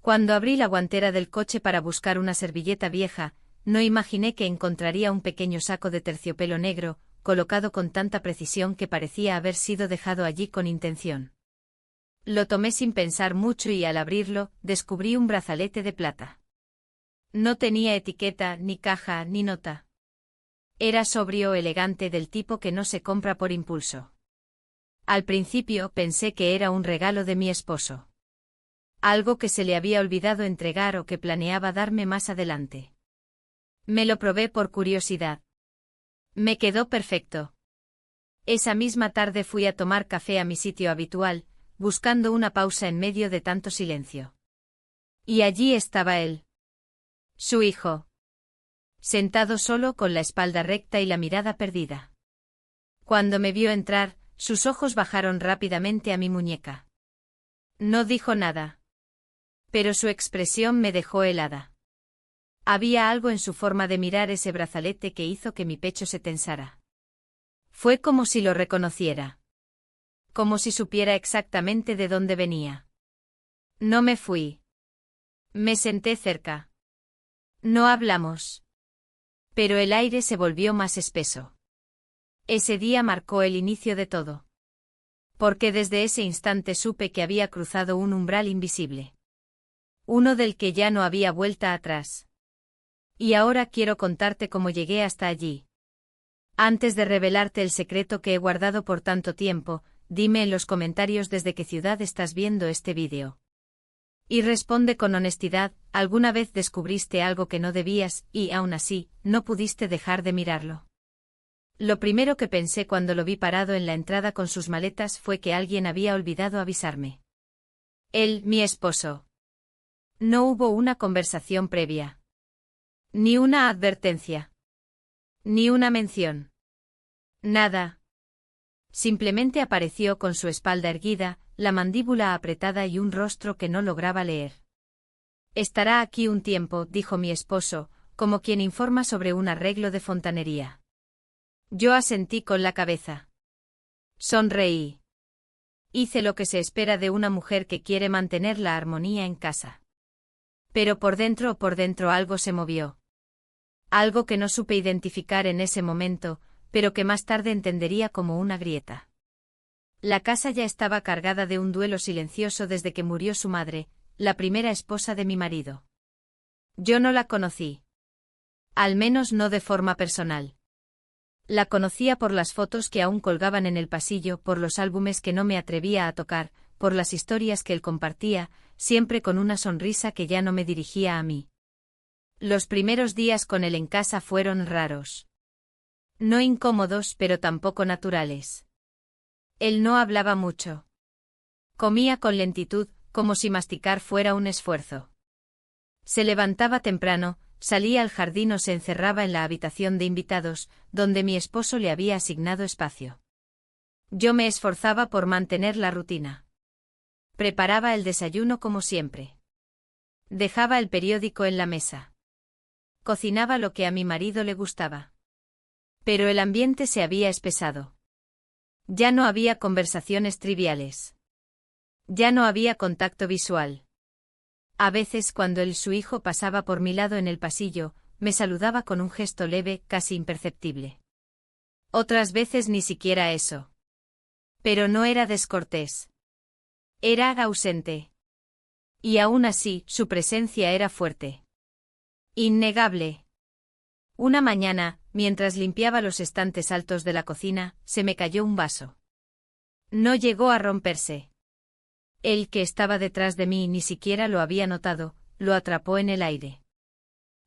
Cuando abrí la guantera del coche para buscar una servilleta vieja, no imaginé que encontraría un pequeño saco de terciopelo negro, colocado con tanta precisión que parecía haber sido dejado allí con intención. Lo tomé sin pensar mucho y al abrirlo, descubrí un brazalete de plata. No tenía etiqueta, ni caja, ni nota. Era sobrio, elegante, del tipo que no se compra por impulso. Al principio pensé que era un regalo de mi esposo. Algo que se le había olvidado entregar o que planeaba darme más adelante. Me lo probé por curiosidad. Me quedó perfecto. Esa misma tarde fui a tomar café a mi sitio habitual, buscando una pausa en medio de tanto silencio. Y allí estaba él. Su hijo. Sentado solo con la espalda recta y la mirada perdida. Cuando me vio entrar, sus ojos bajaron rápidamente a mi muñeca. No dijo nada. Pero su expresión me dejó helada. Había algo en su forma de mirar ese brazalete que hizo que mi pecho se tensara. Fue como si lo reconociera. Como si supiera exactamente de dónde venía. No me fui. Me senté cerca. No hablamos. Pero el aire se volvió más espeso. Ese día marcó el inicio de todo. Porque desde ese instante supe que había cruzado un umbral invisible. Uno del que ya no había vuelta atrás. Y ahora quiero contarte cómo llegué hasta allí. Antes de revelarte el secreto que he guardado por tanto tiempo, dime en los comentarios desde qué ciudad estás viendo este vídeo. Y responde con honestidad, ¿alguna vez descubriste algo que no debías y, aún así, no pudiste dejar de mirarlo? Lo primero que pensé cuando lo vi parado en la entrada con sus maletas fue que alguien había olvidado avisarme. Él, mi esposo. No hubo una conversación previa. Ni una advertencia. Ni una mención. Nada. Simplemente apareció con su espalda erguida, la mandíbula apretada y un rostro que no lograba leer. Estará aquí un tiempo, dijo mi esposo, como quien informa sobre un arreglo de fontanería. Yo asentí con la cabeza. Sonreí. Hice lo que se espera de una mujer que quiere mantener la armonía en casa. Pero por dentro algo se movió. Algo que no supe identificar en ese momento, pero que más tarde entendería como una grieta. La casa ya estaba cargada de un duelo silencioso desde que murió su madre, la primera esposa de mi marido. Yo no la conocí. Al menos no de forma personal. La conocía por las fotos que aún colgaban en el pasillo, por los álbumes que no me atrevía a tocar, por las historias que él compartía, siempre con una sonrisa que ya no me dirigía a mí. Los primeros días con él en casa fueron raros. No incómodos, pero tampoco naturales. Él no hablaba mucho. Comía con lentitud, como si masticar fuera un esfuerzo. Se levantaba temprano, salía al jardín o se encerraba en la habitación de invitados, donde mi esposo le había asignado espacio. Yo me esforzaba por mantener la rutina. Preparaba el desayuno como siempre. Dejaba el periódico en la mesa. Cocinaba lo que a mi marido le gustaba. Pero el ambiente se había espesado. Ya no había conversaciones triviales. Ya no había contacto visual. A veces cuando su hijo pasaba por mi lado en el pasillo, me saludaba con un gesto leve, casi imperceptible. Otras veces ni siquiera eso. Pero no era descortés. Era ausente. Y aún así, su presencia era fuerte. Innegable. Una mañana, mientras limpiaba los estantes altos de la cocina, se me cayó un vaso. No llegó a romperse. El que estaba detrás de mí ni siquiera lo había notado, lo atrapó en el aire.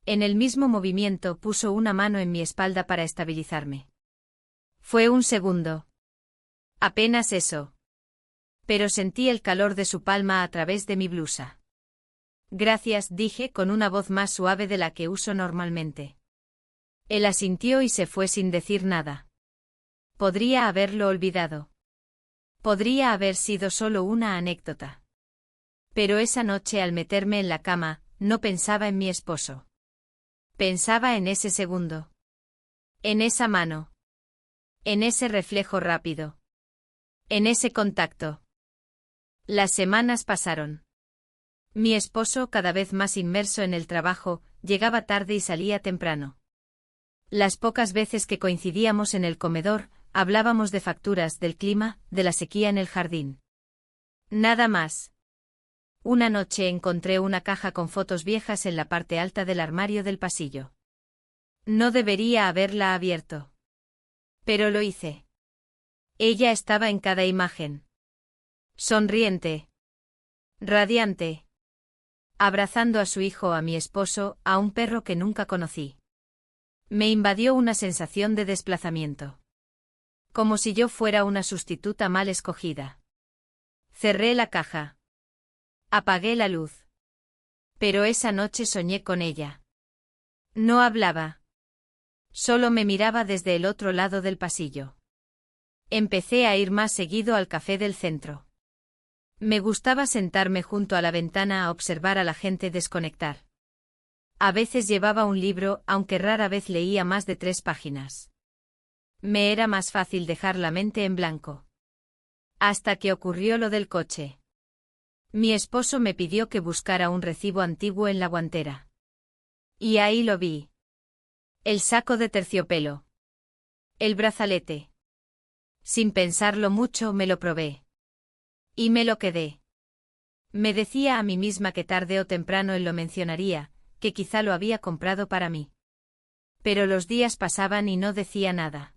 En el mismo movimiento puso una mano en mi espalda para estabilizarme. Fue un segundo. Apenas eso. Pero sentí el calor de su palma a través de mi blusa. Gracias, dije con una voz más suave de la que uso normalmente. Él asintió y se fue sin decir nada. Podría haberlo olvidado. Podría haber sido solo una anécdota. Pero esa noche al meterme en la cama, no pensaba en mi esposo. Pensaba en ese segundo. En esa mano. En ese reflejo rápido. En ese contacto. Las semanas pasaron. Mi esposo, cada vez más inmerso en el trabajo, llegaba tarde y salía temprano. Las pocas veces que coincidíamos en el comedor, hablábamos de facturas, del clima, de la sequía en el jardín. Nada más. Una noche encontré una caja con fotos viejas en la parte alta del armario del pasillo. No debería haberla abierto. Pero lo hice. Ella estaba en cada imagen. Sonriente. Radiante. Abrazando a su hijo, a mi esposo, a un perro que nunca conocí. Me invadió una sensación de desplazamiento. Como si yo fuera una sustituta mal escogida. Cerré la caja. Apagué la luz. Pero esa noche soñé con ella. No hablaba. Solo me miraba desde el otro lado del pasillo. Empecé a ir más seguido al café del centro. Me gustaba sentarme junto a la ventana a observar a la gente desconectar. A veces llevaba un libro, aunque rara vez leía más de 3 páginas. Me era más fácil dejar la mente en blanco. Hasta que ocurrió lo del coche. Mi esposo me pidió que buscara un recibo antiguo en la guantera. Y ahí lo vi. El saco de terciopelo. El brazalete. Sin pensarlo mucho me lo probé. Y me lo quedé. Me decía a mí misma que tarde o temprano él lo mencionaría, que quizá lo había comprado para mí. Pero los días pasaban y no decía nada.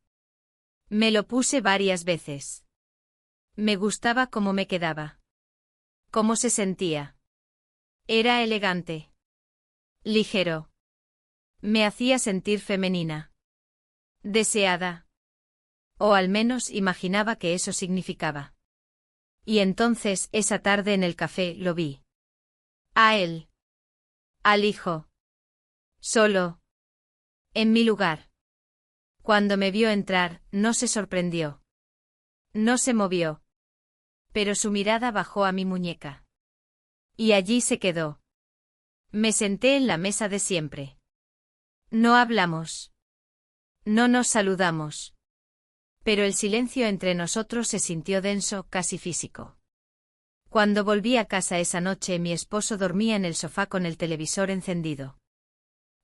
Me lo puse varias veces. Me gustaba cómo me quedaba. Cómo se sentía. Era elegante. Ligero. Me hacía sentir femenina. Deseada. O al menos imaginaba que eso significaba. Y entonces, esa tarde en el café, lo vi. A él. Al hijo. Solo. En mi lugar. Cuando me vio entrar, no se sorprendió. No se movió. Pero su mirada bajó a mi muñeca. Y allí se quedó. Me senté en la mesa de siempre. No hablamos. No nos saludamos. Pero el silencio entre nosotros se sintió denso, casi físico. Cuando volví a casa esa noche, mi esposo dormía en el sofá con el televisor encendido.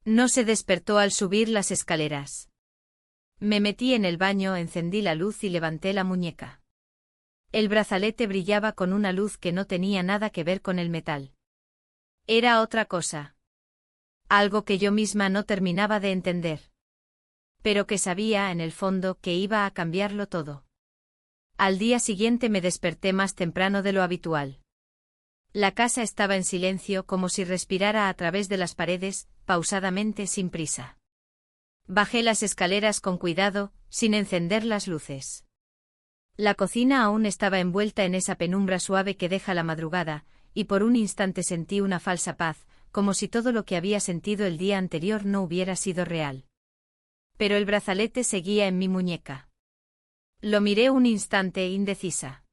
No se despertó al subir las escaleras. Me metí en el baño, encendí la luz y levanté la muñeca. El brazalete brillaba con una luz que no tenía nada que ver con el metal. Era otra cosa. Algo que yo misma no terminaba de entender. Pero que sabía, en el fondo, que iba a cambiarlo todo. Al día siguiente me desperté más temprano de lo habitual. La casa estaba en silencio, como si respirara a través de las paredes, pausadamente, sin prisa. Bajé las escaleras con cuidado, sin encender las luces. La cocina aún estaba envuelta en esa penumbra suave que deja la madrugada, y por un instante sentí una falsa paz, como si todo lo que había sentido el día anterior no hubiera sido real. Pero el brazalete seguía en mi muñeca. Lo miré un instante, indecisa.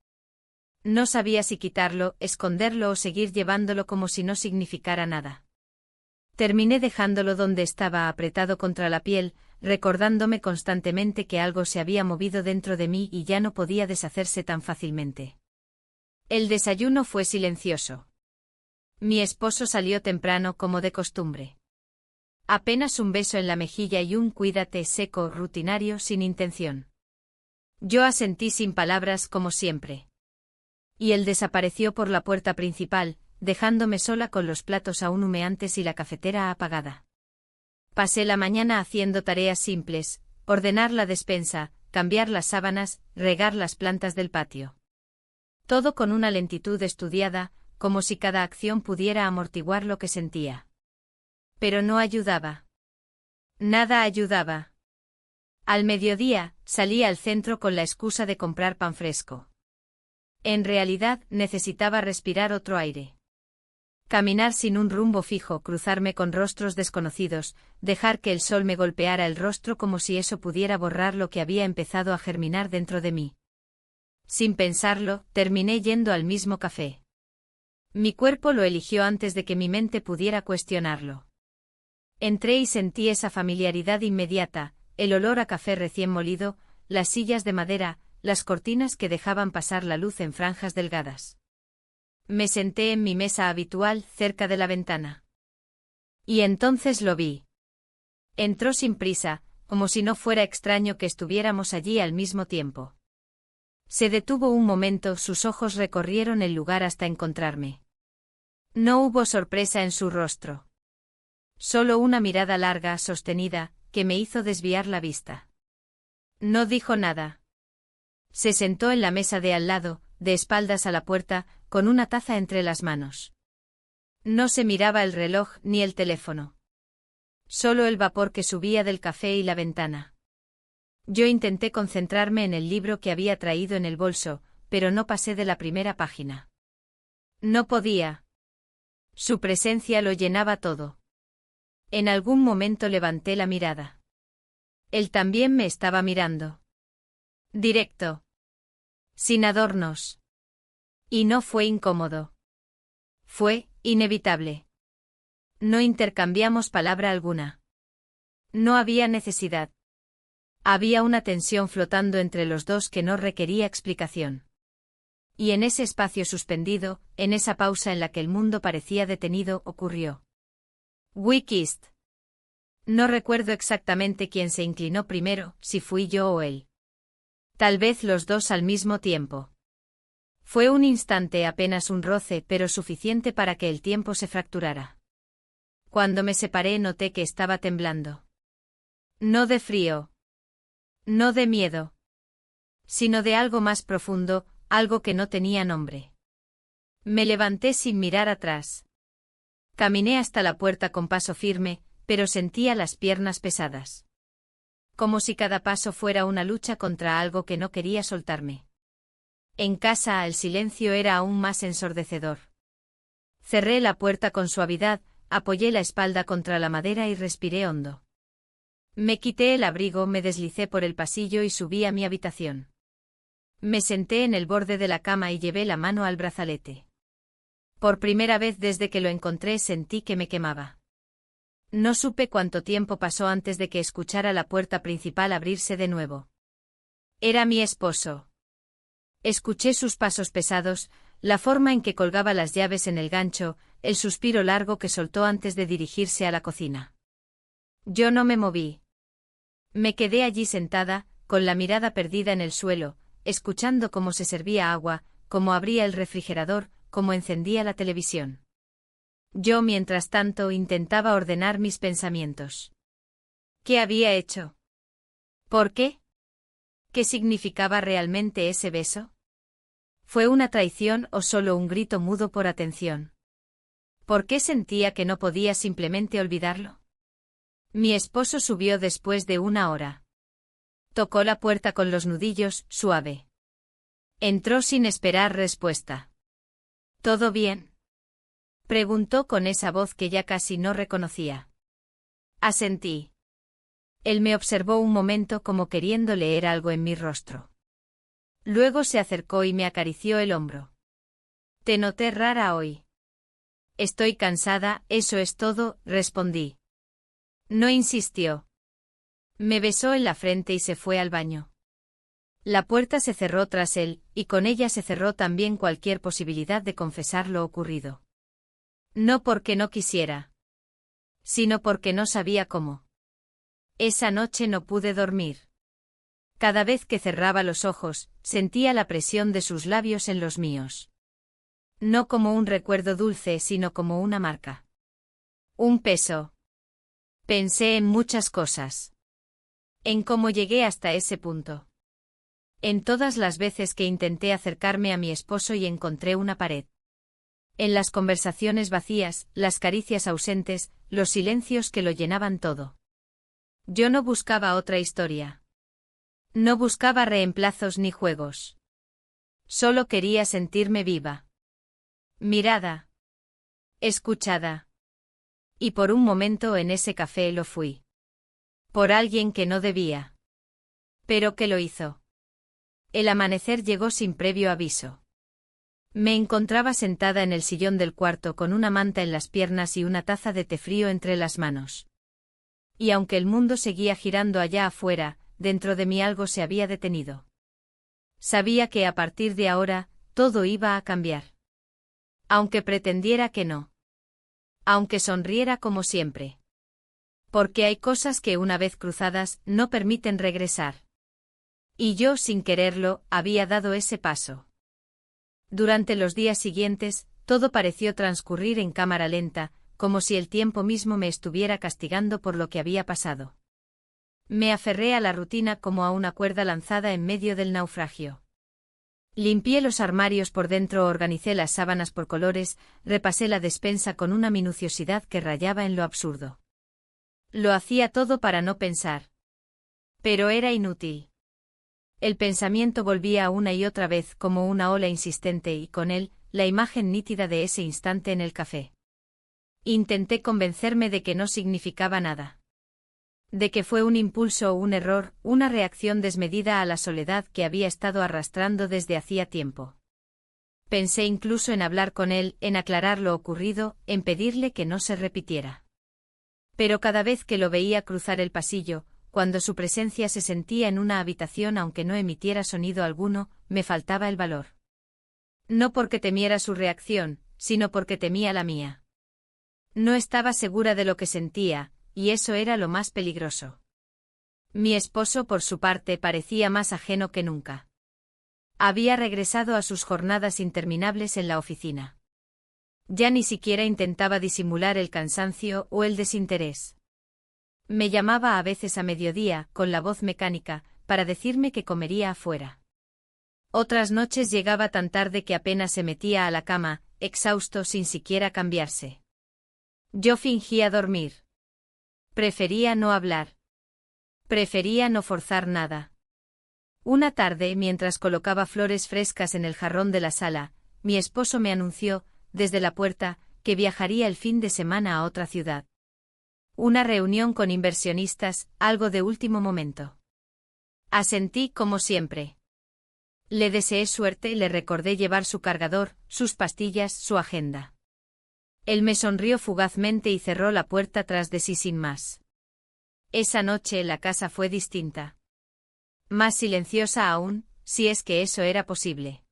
No sabía si quitarlo, esconderlo o seguir llevándolo como si no significara nada. Terminé dejándolo donde estaba, apretado contra la piel, recordándome constantemente que algo se había movido dentro de mí y ya no podía deshacerse tan fácilmente. El desayuno fue silencioso. Mi esposo salió temprano, como de costumbre. Apenas un beso en la mejilla y un cuídate seco, rutinario, sin intención. Yo asentí sin palabras, como siempre. Y él desapareció por la puerta principal, dejándome sola con los platos aún humeantes y la cafetera apagada. Pasé la mañana haciendo tareas simples: ordenar la despensa, cambiar las sábanas, regar las plantas del patio. Todo con una lentitud estudiada, como si cada acción pudiera amortiguar lo que sentía. Pero no ayudaba. Nada ayudaba. Al mediodía, salí al centro con la excusa de comprar pan fresco. En realidad, necesitaba respirar otro aire. Caminar sin un rumbo fijo, cruzarme con rostros desconocidos, dejar que el sol me golpeara el rostro como si eso pudiera borrar lo que había empezado a germinar dentro de mí. Sin pensarlo, terminé yendo al mismo café. Mi cuerpo lo eligió antes de que mi mente pudiera cuestionarlo. Entré y sentí esa familiaridad inmediata, el olor a café recién molido, las sillas de madera, las cortinas que dejaban pasar la luz en franjas delgadas. Me senté en mi mesa habitual, cerca de la ventana. Y entonces lo vi. Entró sin prisa, como si no fuera extraño que estuviéramos allí al mismo tiempo. Se detuvo un momento, sus ojos recorrieron el lugar hasta encontrarme. No hubo sorpresa en su rostro. Solo una mirada larga, sostenida, que me hizo desviar la vista. No dijo nada. Se sentó en la mesa de al lado, de espaldas a la puerta, con una taza entre las manos. No se miraba el reloj ni el teléfono. Solo el vapor que subía del café y la ventana. Yo intenté concentrarme en el libro que había traído en el bolso, pero no pasé de la primera página. No podía. Su presencia lo llenaba todo. En algún momento levanté la mirada. Él también me estaba mirando. Directo. Sin adornos. Y no fue incómodo. Fue inevitable. No intercambiamos palabra alguna. No había necesidad. Había una tensión flotando entre los dos que no requería explicación. Y en ese espacio suspendido, en esa pausa en la que el mundo parecía detenido, ocurrió. We kissed. No recuerdo exactamente quién se inclinó primero, si fui yo o él. Tal vez los dos al mismo tiempo. Fue un instante, apenas un roce, pero suficiente para que el tiempo se fracturara. Cuando me separé noté que estaba temblando. No de frío. No de miedo. Sino de algo más profundo, algo que no tenía nombre. Me levanté sin mirar atrás. Caminé hasta la puerta con paso firme, pero sentía las piernas pesadas. Como si cada paso fuera una lucha contra algo que no quería soltarme. En casa el silencio era aún más ensordecedor. Cerré la puerta con suavidad, apoyé la espalda contra la madera y respiré hondo. Me quité el abrigo, me deslicé por el pasillo y subí a mi habitación. Me senté en el borde de la cama y llevé la mano al brazalete. Por primera vez desde que lo encontré sentí que me quemaba. No supe cuánto tiempo pasó antes de que escuchara la puerta principal abrirse de nuevo. Era mi esposo. Escuché sus pasos pesados, la forma en que colgaba las llaves en el gancho, el suspiro largo que soltó antes de dirigirse a la cocina. Yo no me moví. Me quedé allí sentada, con la mirada perdida en el suelo, escuchando cómo se servía agua, cómo abría el refrigerador, cómo encendía la televisión. Yo, mientras tanto, intentaba ordenar mis pensamientos. ¿Qué había hecho? ¿Por qué? ¿Qué significaba realmente ese beso? ¿Fue una traición o solo un grito mudo por atención? ¿Por qué sentía que no podía simplemente olvidarlo? Mi esposo subió después de una hora. Tocó la puerta con los nudillos, suave. Entró sin esperar respuesta. ¿Todo bien?, preguntó con esa voz que ya casi no reconocía. Asentí. Él me observó un momento como queriendo leer algo en mi rostro. Luego se acercó y me acarició el hombro. Te noté rara hoy. Estoy cansada, eso es todo, respondí. No insistió. Me besó en la frente y se fue al baño. La puerta se cerró tras él, y con ella se cerró también cualquier posibilidad de confesar lo ocurrido. No porque no quisiera, sino porque no sabía cómo. Esa noche no pude dormir. Cada vez que cerraba los ojos, sentía la presión de sus labios en los míos. No como un recuerdo dulce, sino como una marca. Un peso. Pensé en muchas cosas. En cómo llegué hasta ese punto. En todas las veces que intenté acercarme a mi esposo y encontré una pared. En las conversaciones vacías, las caricias ausentes, los silencios que lo llenaban todo. Yo no buscaba otra historia. No buscaba reemplazos ni juegos. Solo quería sentirme viva. Mirada. Escuchada. Y por un momento en ese café lo fui. Por alguien que no debía. Pero que lo hizo. El amanecer llegó sin previo aviso. Me encontraba sentada en el sillón del cuarto con una manta en las piernas y una taza de té frío entre las manos. Y aunque el mundo seguía girando allá afuera, dentro de mí algo se había detenido. Sabía que a partir de ahora, todo iba a cambiar. Aunque pretendiera que no. Aunque sonriera como siempre. Porque hay cosas que una vez cruzadas no permiten regresar. Y yo, sin quererlo, había dado ese paso. Durante los días siguientes, todo pareció transcurrir en cámara lenta, como si el tiempo mismo me estuviera castigando por lo que había pasado. Me aferré a la rutina como a una cuerda lanzada en medio del naufragio. Limpié los armarios por dentro, organicé las sábanas por colores, repasé la despensa con una minuciosidad que rayaba en lo absurdo. Lo hacía todo para no pensar. Pero era inútil. El pensamiento volvía una y otra vez como una ola insistente y con él, la imagen nítida de ese instante en el café. Intenté convencerme de que no significaba nada. De que fue un impulso o un error, una reacción desmedida a la soledad que había estado arrastrando desde hacía tiempo. Pensé incluso en hablar con él, en aclarar lo ocurrido, en pedirle que no se repitiera. Pero cada vez que lo veía cruzar el pasillo, cuando su presencia se sentía en una habitación aunque no emitiera sonido alguno, me faltaba el valor. No porque temiera su reacción, sino porque temía la mía. No estaba segura de lo que sentía, y eso era lo más peligroso. Mi esposo, por su parte, parecía más ajeno que nunca. Había regresado a sus jornadas interminables en la oficina. Ya ni siquiera intentaba disimular el cansancio o el desinterés. Me llamaba a veces a mediodía, con la voz mecánica, para decirme que comería afuera. Otras noches llegaba tan tarde que apenas se metía a la cama, exhausto sin siquiera cambiarse. Yo fingía dormir. Prefería no hablar. Prefería no forzar nada. Una tarde, mientras colocaba flores frescas en el jarrón de la sala, mi esposo me anunció, desde la puerta, que viajaría el fin de semana a otra ciudad. Una reunión con inversionistas, algo de último momento. Asentí como siempre. Le deseé suerte y le recordé llevar su cargador, sus pastillas, su agenda. Él me sonrió fugazmente y cerró la puerta tras de sí sin más. Esa noche la casa fue distinta. Más silenciosa aún, si es que eso era posible.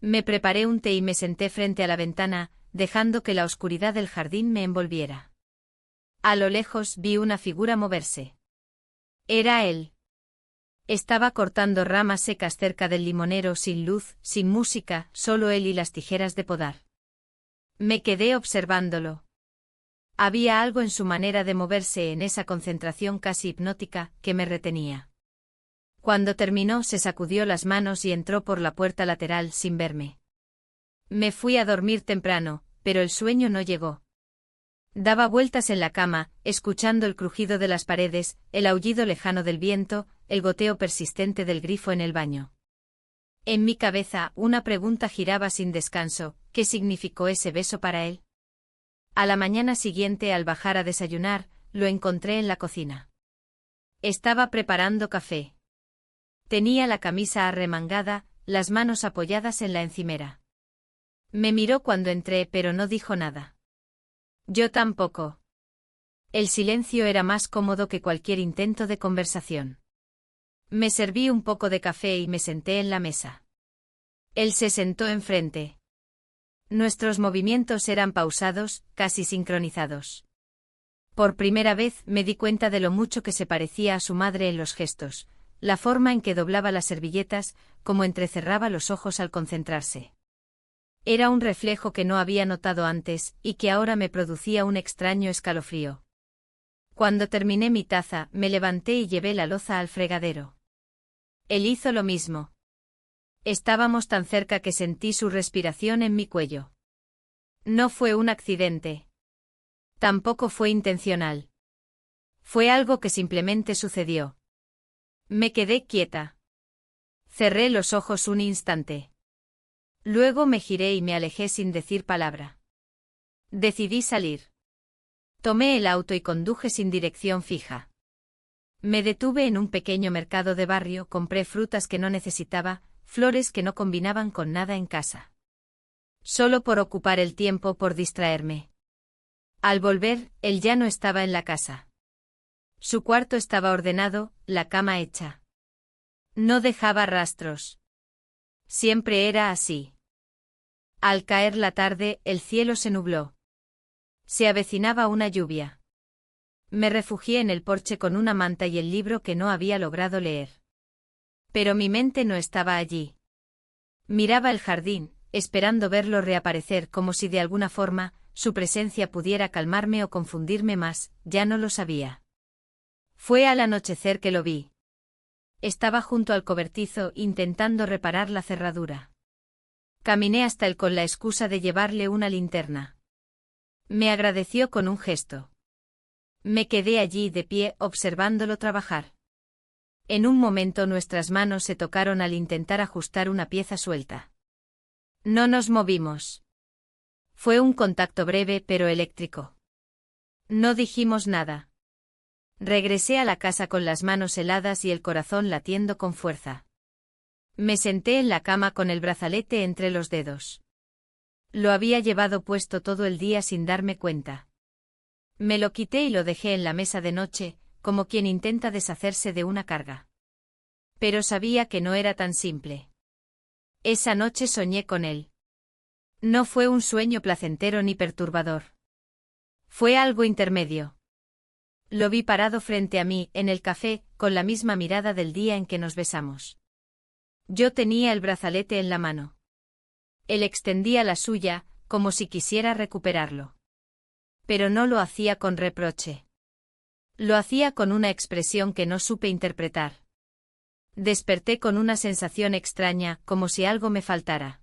Me preparé un té y me senté frente a la ventana, dejando que la oscuridad del jardín me envolviera. A lo lejos vi una figura moverse. Era él. Estaba cortando ramas secas cerca del limonero sin luz, sin música, solo él y las tijeras de podar. Me quedé observándolo. Había algo en su manera de moverse, en esa concentración casi hipnótica, que me retenía. Cuando terminó se sacudió las manos y entró por la puerta lateral sin verme. Me fui a dormir temprano, pero el sueño no llegó. Daba vueltas en la cama, escuchando el crujido de las paredes, el aullido lejano del viento, el goteo persistente del grifo en el baño. En mi cabeza, una pregunta giraba sin descanso: ¿qué significó ese beso para él? A la mañana siguiente, al bajar a desayunar, lo encontré en la cocina. Estaba preparando café. Tenía la camisa arremangada, las manos apoyadas en la encimera. Me miró cuando entré, pero no dijo nada. Yo tampoco. El silencio era más cómodo que cualquier intento de conversación. Me serví un poco de café y me senté en la mesa. Él se sentó enfrente. Nuestros movimientos eran pausados, casi sincronizados. Por primera vez me di cuenta de lo mucho que se parecía a su madre en los gestos, la forma en que doblaba las servilletas, cómo entrecerraba los ojos al concentrarse. Era un reflejo que no había notado antes, y que ahora me producía un extraño escalofrío. Cuando terminé mi taza, me levanté y llevé la loza al fregadero. Él hizo lo mismo. Estábamos tan cerca que sentí su respiración en mi cuello. No fue un accidente. Tampoco fue intencional. Fue algo que simplemente sucedió. Me quedé quieta. Cerré los ojos un instante. Luego me giré y me alejé sin decir palabra. Decidí salir. Tomé el auto y conduje sin dirección fija. Me detuve en un pequeño mercado de barrio, compré frutas que no necesitaba, flores que no combinaban con nada en casa. Solo por ocupar el tiempo, por distraerme. Al volver, él ya no estaba en la casa. Su cuarto estaba ordenado, la cama hecha. No dejaba rastros. Siempre era así. Al caer la tarde, el cielo se nubló. Se avecinaba una lluvia. Me refugié en el porche con una manta y el libro que no había logrado leer. Pero mi mente no estaba allí. Miraba el jardín, esperando verlo reaparecer como si de alguna forma, su presencia pudiera calmarme o confundirme más, ya no lo sabía. Fue al anochecer que lo vi. Estaba junto al cobertizo intentando reparar la cerradura. Caminé hasta él con la excusa de llevarle una linterna. Me agradeció con un gesto. Me quedé allí de pie observándolo trabajar. En un momento nuestras manos se tocaron al intentar ajustar una pieza suelta. No nos movimos. Fue un contacto breve pero eléctrico. No dijimos nada. Regresé a la casa con las manos heladas y el corazón latiendo con fuerza. Me senté en la cama con el brazalete entre los dedos. Lo había llevado puesto todo el día sin darme cuenta. Me lo quité y lo dejé en la mesa de noche, como quien intenta deshacerse de una carga. Pero sabía que no era tan simple. Esa noche soñé con él. No fue un sueño placentero ni perturbador. Fue algo intermedio. Lo vi parado frente a mí, en el café, con la misma mirada del día en que nos besamos. Yo tenía el brazalete en la mano. Él extendía la suya, como si quisiera recuperarlo. Pero no lo hacía con reproche. Lo hacía con una expresión que no supe interpretar. Desperté con una sensación extraña, como si algo me faltara.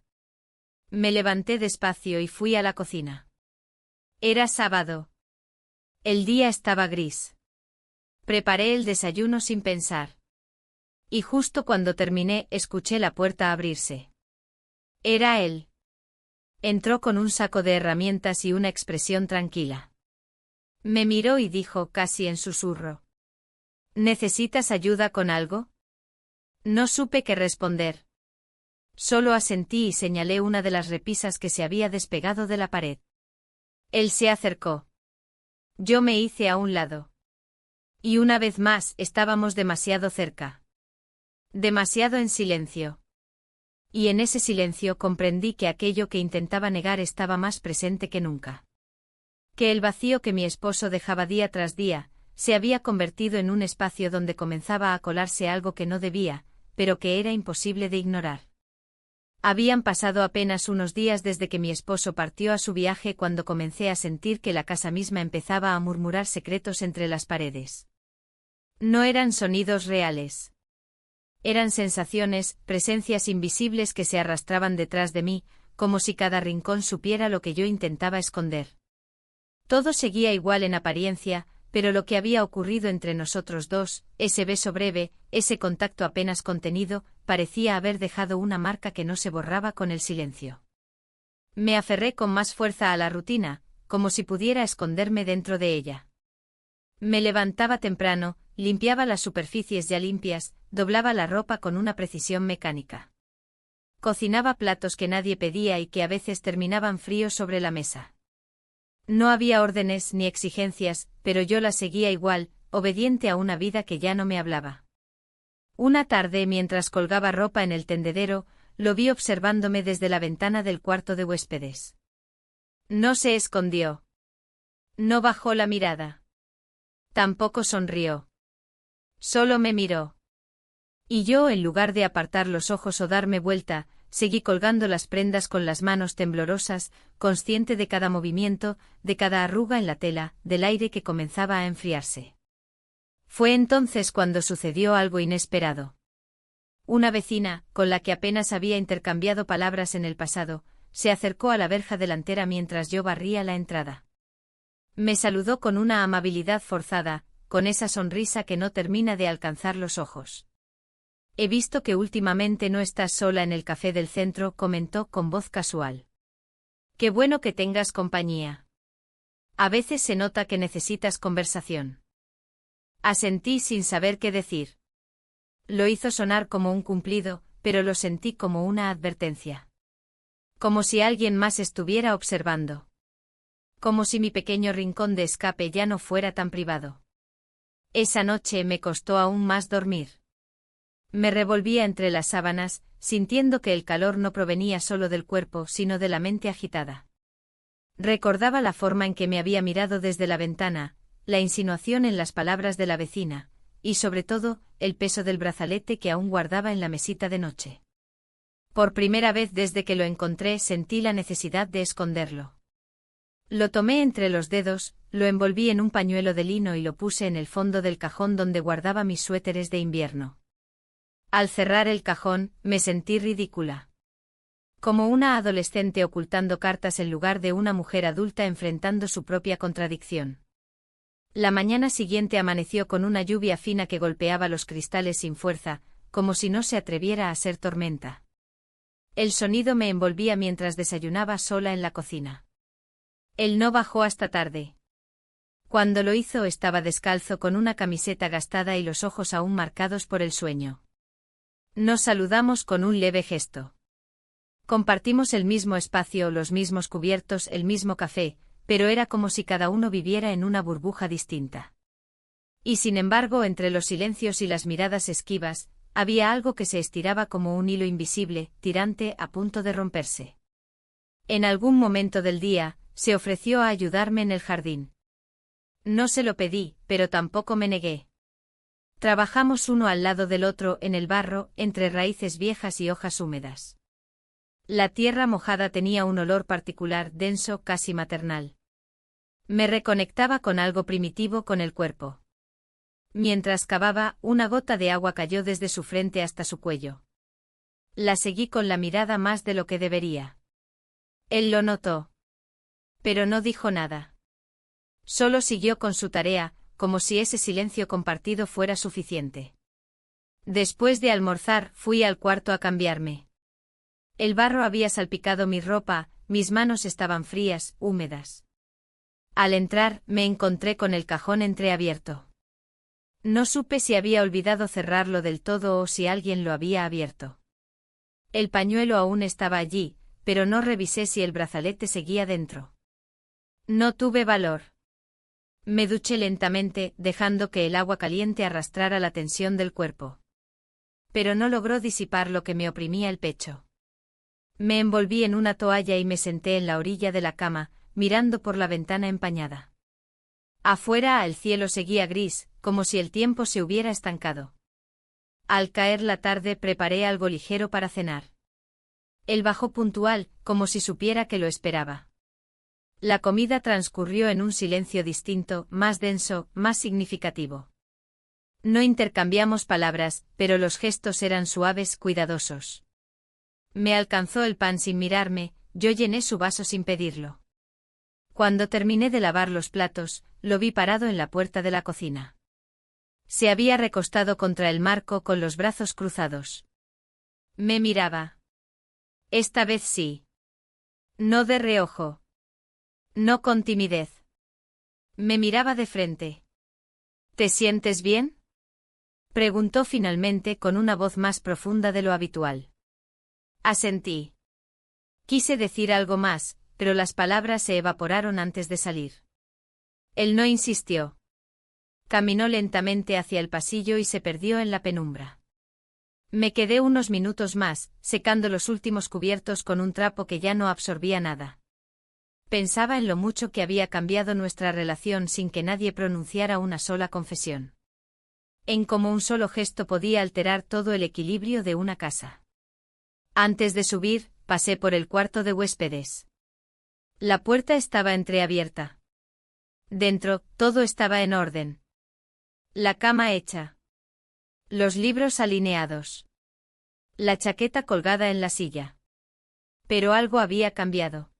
Me levanté despacio y fui a la cocina. Era sábado. El día estaba gris. Preparé el desayuno sin pensar. Y justo cuando terminé, escuché la puerta abrirse. Era él. Entró con un saco de herramientas y una expresión tranquila. Me miró y dijo casi en susurro: ¿Necesitas ayuda con algo? No supe qué responder. Solo asentí y señalé una de las repisas que se había despegado de la pared. Él se acercó. Yo me hice a un lado. Y una vez más estábamos demasiado cerca. Demasiado en silencio. Y en ese silencio comprendí que aquello que intentaba negar estaba más presente que nunca. Que el vacío que mi esposo dejaba día tras día, se había convertido en un espacio donde comenzaba a colarse algo que no debía, pero que era imposible de ignorar. Habían pasado apenas unos días desde que mi esposo partió a su viaje cuando comencé a sentir que la casa misma empezaba a murmurar secretos entre las paredes. No eran sonidos reales. Eran sensaciones, presencias invisibles que se arrastraban detrás de mí, como si cada rincón supiera lo que yo intentaba esconder. Todo seguía igual en apariencia, pero lo que había ocurrido entre nosotros dos, ese beso breve, ese contacto apenas contenido, parecía haber dejado una marca que no se borraba con el silencio. Me aferré con más fuerza a la rutina, como si pudiera esconderme dentro de ella. Me levantaba temprano, limpiaba las superficies ya limpias, doblaba la ropa con una precisión mecánica. Cocinaba platos que nadie pedía y que a veces terminaban fríos sobre la mesa. No había órdenes ni exigencias, pero yo las seguía igual, obediente a una vida que ya no me hablaba. Una tarde, mientras colgaba ropa en el tendedero, lo vi observándome desde la ventana del cuarto de huéspedes. No se escondió. No bajó la mirada. Tampoco sonrió. Solo me miró. Y yo, en lugar de apartar los ojos o darme vuelta, seguí colgando las prendas con las manos temblorosas, consciente de cada movimiento, de cada arruga en la tela, del aire que comenzaba a enfriarse. Fue entonces cuando sucedió algo inesperado. Una vecina, con la que apenas había intercambiado palabras en el pasado, se acercó a la verja delantera mientras yo barría la entrada. Me saludó con una amabilidad forzada, con esa sonrisa que no termina de alcanzar los ojos. He visto que últimamente no estás sola en el café del centro, comentó con voz casual. Qué bueno que tengas compañía. A veces se nota que necesitas conversación. Asentí sin saber qué decir. Lo hizo sonar como un cumplido, pero lo sentí como una advertencia. Como si alguien más estuviera observando. Como si mi pequeño rincón de escape ya no fuera tan privado. Esa noche me costó aún más dormir. Me revolvía entre las sábanas, sintiendo que el calor no provenía solo del cuerpo, sino de la mente agitada. Recordaba la forma en que me había mirado desde la ventana, la insinuación en las palabras de la vecina, y sobre todo, el peso del brazalete que aún guardaba en la mesita de noche. Por primera vez desde que lo encontré sentí la necesidad de esconderlo. Lo tomé entre los dedos, lo envolví en un pañuelo de lino y lo puse en el fondo del cajón donde guardaba mis suéteres de invierno. Al cerrar el cajón, me sentí ridícula. Como una adolescente ocultando cartas en lugar de una mujer adulta enfrentando su propia contradicción. La mañana siguiente amaneció con una lluvia fina que golpeaba los cristales sin fuerza, como si no se atreviera a ser tormenta. El sonido me envolvía mientras desayunaba sola en la cocina. Él no bajó hasta tarde. Cuando lo hizo estaba descalzo con una camiseta gastada y los ojos aún marcados por el sueño. Nos saludamos con un leve gesto. Compartimos el mismo espacio, los mismos cubiertos, el mismo café, pero era como si cada uno viviera en una burbuja distinta. Y sin embargo, entre los silencios y las miradas esquivas, había algo que se estiraba como un hilo invisible, tirante, a punto de romperse. En algún momento del día, se ofreció a ayudarme en el jardín. No se lo pedí, pero tampoco me negué. Trabajamos uno al lado del otro en el barro, entre raíces viejas y hojas húmedas. La tierra mojada tenía un olor particular, denso, casi maternal. Me reconectaba con algo primitivo, con el cuerpo. Mientras cavaba, una gota de agua cayó desde su frente hasta su cuello. La seguí con la mirada más de lo que debería. Él lo notó. Pero no dijo nada. Solo siguió con su tarea, como si ese silencio compartido fuera suficiente. Después de almorzar, fui al cuarto a cambiarme. El barro había salpicado mi ropa, mis manos estaban frías, húmedas. Al entrar, me encontré con el cajón entreabierto. No supe si había olvidado cerrarlo del todo o si alguien lo había abierto. El pañuelo aún estaba allí, pero no revisé si el brazalete seguía dentro. No tuve valor. Me duché lentamente, dejando que el agua caliente arrastrara la tensión del cuerpo. Pero no logró disipar lo que me oprimía el pecho. Me envolví en una toalla y me senté en la orilla de la cama, mirando por la ventana empañada. Afuera el cielo seguía gris, como si el tiempo se hubiera estancado. Al caer la tarde preparé algo ligero para cenar. Él bajó puntual, como si supiera que lo esperaba. La comida transcurrió en un silencio distinto, más denso, más significativo. No intercambiamos palabras, pero los gestos eran suaves, cuidadosos. Me alcanzó el pan sin mirarme, yo llené su vaso sin pedirlo. Cuando terminé de lavar los platos, lo vi parado en la puerta de la cocina. Se había recostado contra el marco con los brazos cruzados. Me miraba. Esta vez sí. No de reojo. No con timidez. Me miraba de frente. ¿Te sientes bien?, preguntó finalmente con una voz más profunda de lo habitual. Asentí. Quise decir algo más, pero las palabras se evaporaron antes de salir. Él no insistió. Caminó lentamente hacia el pasillo y se perdió en la penumbra. Me quedé unos minutos más, secando los últimos cubiertos con un trapo que ya no absorbía nada. Pensaba en lo mucho que había cambiado nuestra relación sin que nadie pronunciara una sola confesión. En cómo un solo gesto podía alterar todo el equilibrio de una casa. Antes de subir, pasé por el cuarto de huéspedes. La puerta estaba entreabierta. Dentro, todo estaba en orden. La cama hecha. Los libros alineados. La chaqueta colgada en la silla. Pero algo había cambiado.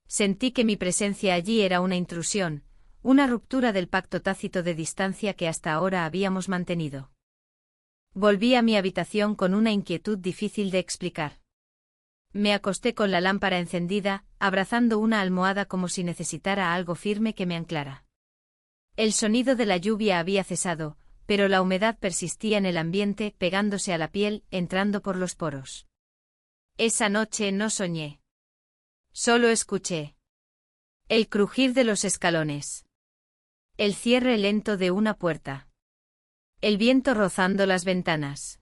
Sentí que mi presencia allí era una intrusión, una ruptura del pacto tácito de distancia que hasta ahora habíamos mantenido. Volví a mi habitación con una inquietud difícil de explicar. Me acosté con la lámpara encendida, abrazando una almohada como si necesitara algo firme que me anclara. El sonido de la lluvia había cesado, pero la humedad persistía en el ambiente, pegándose a la piel, entrando por los poros. Esa noche no soñé. Solo escuché el crujir de los escalones, el cierre lento de una puerta, el viento rozando las ventanas.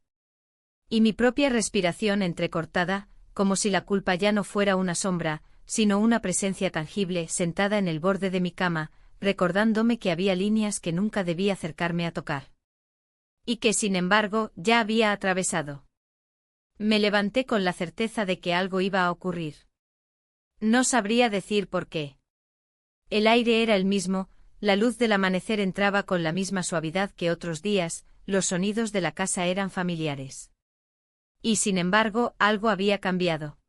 Y mi propia respiración entrecortada, como si la culpa ya no fuera una sombra, sino una presencia tangible sentada en el borde de mi cama, recordándome que había líneas que nunca debía acercarme a tocar. Y que sin embargo ya había atravesado. Me levanté con la certeza de que algo iba a ocurrir. No sabría decir por qué. El aire era el mismo, la luz del amanecer entraba con la misma suavidad que otros días, los sonidos de la casa eran familiares. Y sin embargo, algo había cambiado.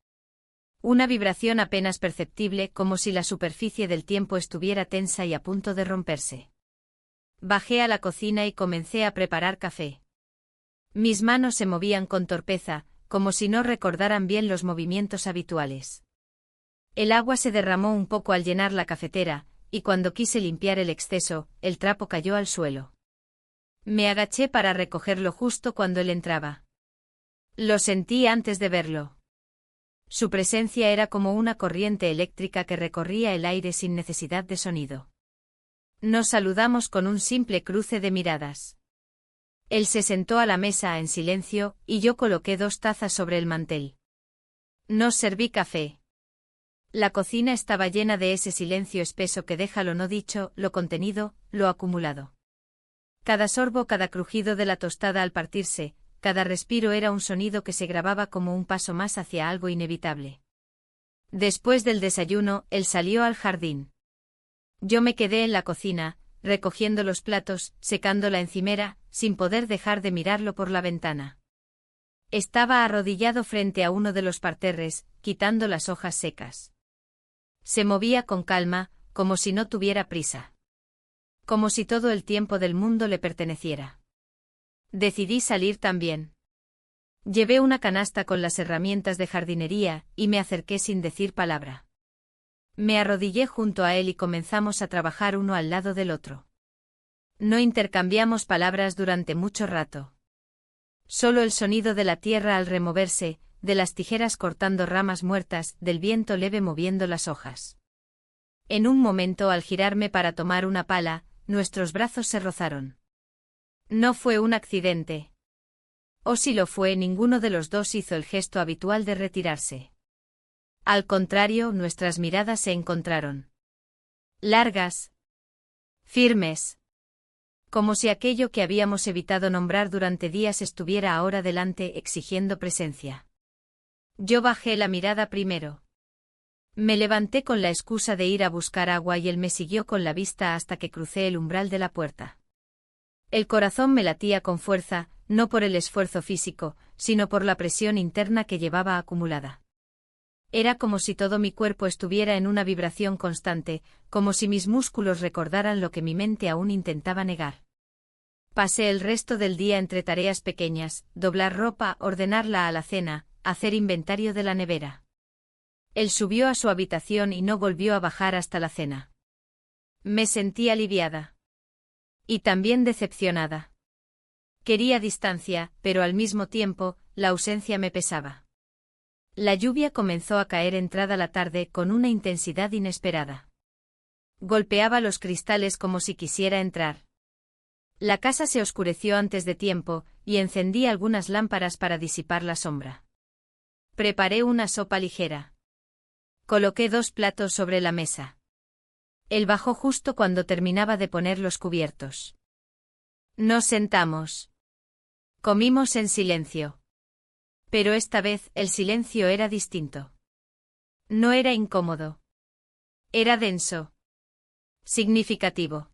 Una vibración apenas perceptible, como si la superficie del tiempo estuviera tensa y a punto de romperse. Bajé a la cocina y comencé a preparar café. Mis manos se movían con torpeza, como si no recordaran bien los movimientos habituales. El agua se derramó un poco al llenar la cafetera, y cuando quise limpiar el exceso, el trapo cayó al suelo. Me agaché para recogerlo justo cuando él entraba. Lo sentí antes de verlo. Su presencia era como una corriente eléctrica que recorría el aire sin necesidad de sonido. Nos saludamos con un simple cruce de miradas. Él se sentó a la mesa en silencio, y yo coloqué 2 tazas sobre el mantel. Nos serví café. La cocina estaba llena de ese silencio espeso que deja lo no dicho, lo contenido, lo acumulado. Cada sorbo, cada crujido de la tostada al partirse, cada respiro era un sonido que se grababa como un paso más hacia algo inevitable. Después del desayuno, él salió al jardín. Yo me quedé en la cocina, recogiendo los platos, secando la encimera, sin poder dejar de mirarlo por la ventana. Estaba arrodillado frente a uno de los parterres, quitando las hojas secas. Se movía con calma, como si no tuviera prisa. Como si todo el tiempo del mundo le perteneciera. Decidí salir también. Llevé una canasta con las herramientas de jardinería, y me acerqué sin decir palabra. Me arrodillé junto a él y comenzamos a trabajar uno al lado del otro. No intercambiamos palabras durante mucho rato. Solo el sonido de la tierra al removerse, de las tijeras cortando ramas muertas, del viento leve moviendo las hojas. En un momento, al girarme para tomar una pala, nuestros brazos se rozaron. No fue un accidente. O si lo fue, ninguno de los dos hizo el gesto habitual de retirarse. Al contrario, nuestras miradas se encontraron. Largas. Firmes. Como si aquello que habíamos evitado nombrar durante días estuviera ahora delante exigiendo presencia. Yo bajé la mirada primero. Me levanté con la excusa de ir a buscar agua y él me siguió con la vista hasta que crucé el umbral de la puerta. El corazón me latía con fuerza, no por el esfuerzo físico, sino por la presión interna que llevaba acumulada. Era como si todo mi cuerpo estuviera en una vibración constante, como si mis músculos recordaran lo que mi mente aún intentaba negar. Pasé el resto del día entre tareas pequeñas, doblar ropa, ordenar la alacena, hacer inventario de la nevera. Él subió a su habitación y no volvió a bajar hasta la cena. Me sentí aliviada. Y también decepcionada. Quería distancia, pero al mismo tiempo, la ausencia me pesaba. La lluvia comenzó a caer entrada la tarde con una intensidad inesperada. Golpeaba los cristales como si quisiera entrar. La casa se oscureció antes de tiempo, y encendí algunas lámparas para disipar la sombra. Preparé una sopa ligera. Coloqué 2 platos sobre la mesa. Él bajó justo cuando terminaba de poner los cubiertos. Nos sentamos. Comimos en silencio. Pero esta vez el silencio era distinto. No era incómodo. Era denso. Significativo.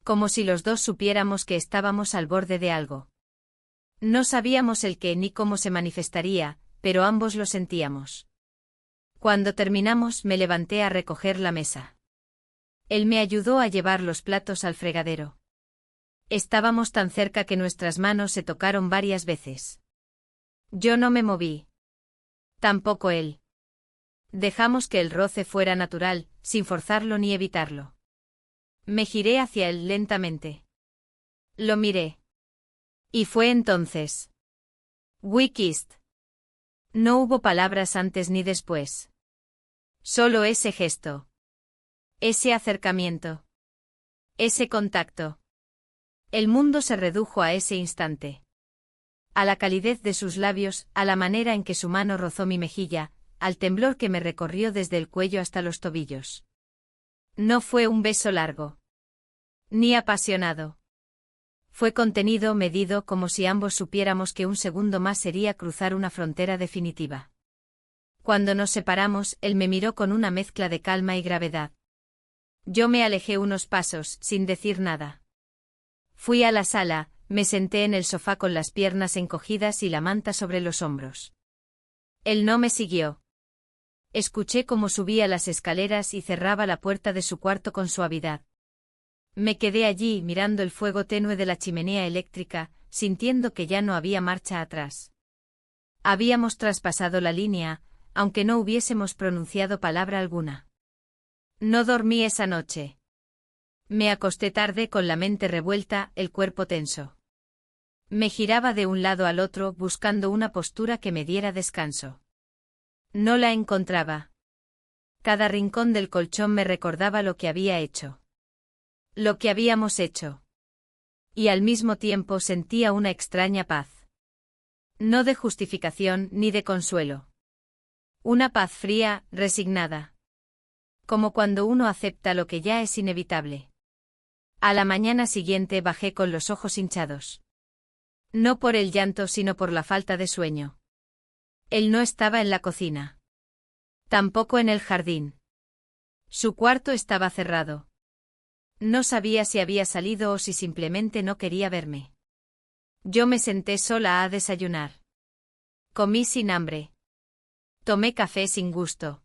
Como si los dos supiéramos que estábamos al borde de algo. No sabíamos el qué ni cómo se manifestaría, pero ambos lo sentíamos. Cuando terminamos, me levanté a recoger la mesa. Él me ayudó a llevar los platos al fregadero. Estábamos tan cerca que nuestras manos se tocaron varias veces. Yo no me moví. Tampoco él. Dejamos que el roce fuera natural, sin forzarlo ni evitarlo. Me giré hacia él lentamente. Lo miré. Y fue entonces. We kissed. No hubo palabras antes ni después. Solo ese gesto. Ese acercamiento. Ese contacto. El mundo se redujo a ese instante. a la calidez de sus labios, a la manera en que su mano rozó mi mejilla, al temblor que me recorrió desde el cuello hasta los tobillos. No fue un beso largo. Ni apasionado. Fue contenido, medido, como si ambos supiéramos que un segundo más sería cruzar una frontera definitiva. Cuando nos separamos, él me miró con una mezcla de calma y gravedad. Yo me alejé unos pasos, sin decir nada. Fui a la sala, me senté en el sofá con las piernas encogidas y la manta sobre los hombros. Él no me siguió. Escuché cómo subía las escaleras y cerraba la puerta de su cuarto con suavidad. Me quedé allí mirando el fuego tenue de la chimenea eléctrica, sintiendo que ya no había marcha atrás. Habíamos traspasado la línea, aunque no hubiésemos pronunciado palabra alguna. No dormí esa noche. Me acosté tarde con la mente revuelta, el cuerpo tenso. Me giraba de un lado al otro buscando una postura que me diera descanso. No la encontraba. Cada rincón del colchón me recordaba lo que había hecho. Lo que habíamos hecho. Y al mismo tiempo sentía una extraña paz. No de justificación ni de consuelo. Una paz fría, resignada. Como cuando uno acepta lo que ya es inevitable. A la mañana siguiente bajé con los ojos hinchados. No por el llanto sino por la falta de sueño. Él no estaba en la cocina. Tampoco en el jardín. Su cuarto estaba cerrado. No sabía si había salido o si simplemente no quería verme. Yo me senté sola a desayunar. Comí sin hambre. Tomé café sin gusto.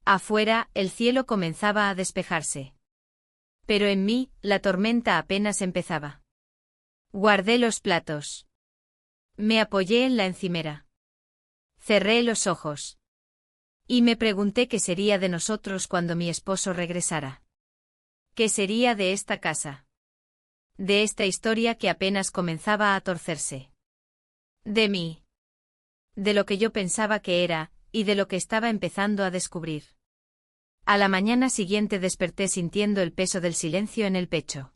Afuera, el cielo comenzaba a despejarse. Pero en mí, la tormenta apenas empezaba. Guardé los platos. Me apoyé en la encimera. Cerré los ojos. Y me pregunté qué sería de nosotros cuando mi esposo regresara. ¿Qué sería de esta casa? De esta historia que apenas comenzaba a torcerse. De mí. De lo que yo pensaba que era, y de lo que estaba empezando a descubrir. A la mañana siguiente desperté sintiendo el peso del silencio en el pecho.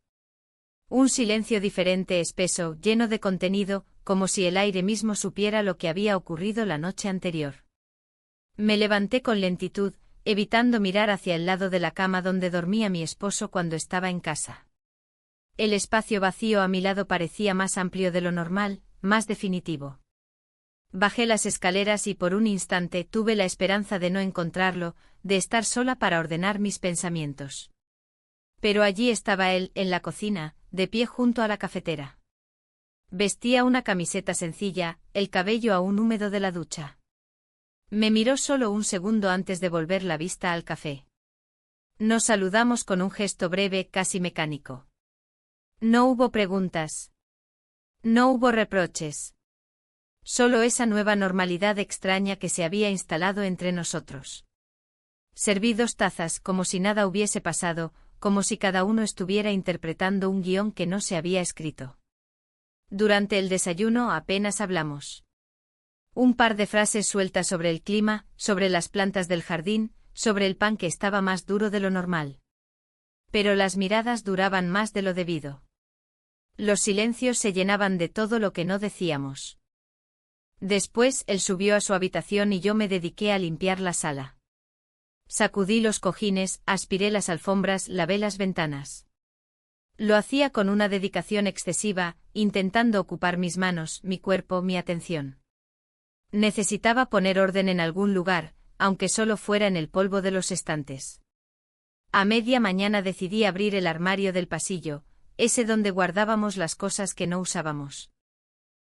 Un silencio diferente, espeso, lleno de contenido, como si el aire mismo supiera lo que había ocurrido la noche anterior. Me levanté con lentitud, evitando mirar hacia el lado de la cama donde dormía mi esposo cuando estaba en casa. El espacio vacío a mi lado parecía más amplio de lo normal, más definitivo. Bajé las escaleras y por un instante tuve la esperanza de no encontrarlo, de estar sola para ordenar mis pensamientos. Pero allí estaba él, en la cocina, de pie junto a la cafetera. Vestía una camiseta sencilla, el cabello aún húmedo de la ducha. Me miró solo un segundo antes de volver la vista al café. Nos saludamos con un gesto breve, casi mecánico. No hubo preguntas. No hubo reproches. Solo esa nueva normalidad extraña que se había instalado entre nosotros. Serví 2 tazas como si nada hubiese pasado, como si cada uno estuviera interpretando un guión que no se había escrito. Durante el desayuno apenas hablamos. Un par de frases sueltas sobre el clima, sobre las plantas del jardín, sobre el pan que estaba más duro de lo normal. Pero las miradas duraban más de lo debido. Los silencios se llenaban de todo lo que no decíamos. Después él subió a su habitación y yo me dediqué a limpiar la sala. Sacudí los cojines, aspiré las alfombras, lavé las ventanas. Lo hacía con una dedicación excesiva, intentando ocupar mis manos, mi cuerpo, mi atención. Necesitaba poner orden en algún lugar, aunque solo fuera en el polvo de los estantes. A media mañana decidí abrir el armario del pasillo, ese donde guardábamos las cosas que no usábamos.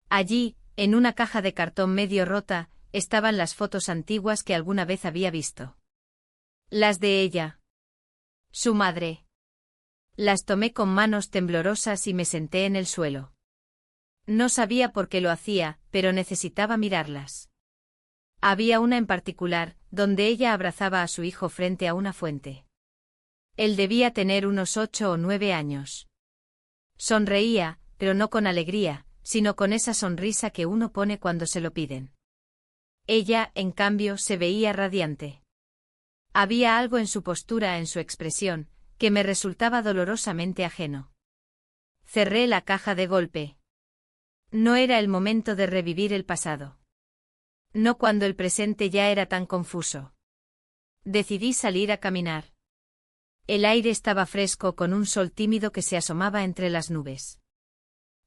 Allí, en una caja de cartón medio rota, estaban las fotos antiguas que alguna vez había visto. Las de ella. Su madre. Las tomé con manos temblorosas y me senté en el suelo. No sabía por qué lo hacía, pero necesitaba mirarlas. Había una en particular, donde ella abrazaba a su hijo frente a una fuente. Él debía tener unos 8 o 9 años. Sonreía, pero no con alegría, sino con esa sonrisa que uno pone cuando se lo piden. Ella, en cambio, se veía radiante. Había algo en su postura, en su expresión, que me resultaba dolorosamente ajeno. Cerré la caja de golpe. No era el momento de revivir el pasado. No cuando el presente ya era tan confuso. Decidí salir a caminar. El aire estaba fresco con un sol tímido que se asomaba entre las nubes.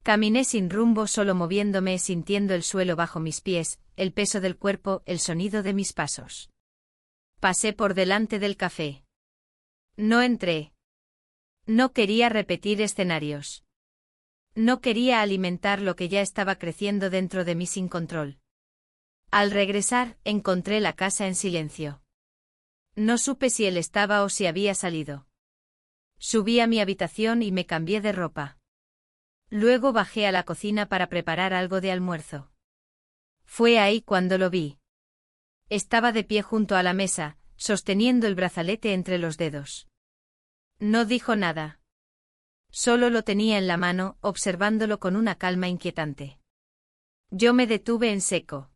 Caminé sin rumbo, solo moviéndome, sintiendo el suelo bajo mis pies, el peso del cuerpo, el sonido de mis pasos. Pasé por delante del café. No entré. No quería repetir escenarios. No quería alimentar lo que ya estaba creciendo dentro de mí sin control. Al regresar, encontré la casa en silencio. No supe si él estaba o si había salido. Subí a mi habitación y me cambié de ropa. Luego bajé a la cocina para preparar algo de almuerzo. Fue ahí cuando lo vi. Estaba de pie junto a la mesa, sosteniendo el brazalete entre los dedos. No dijo nada. Solo lo tenía en la mano, observándolo con una calma inquietante. Yo me detuve en seco.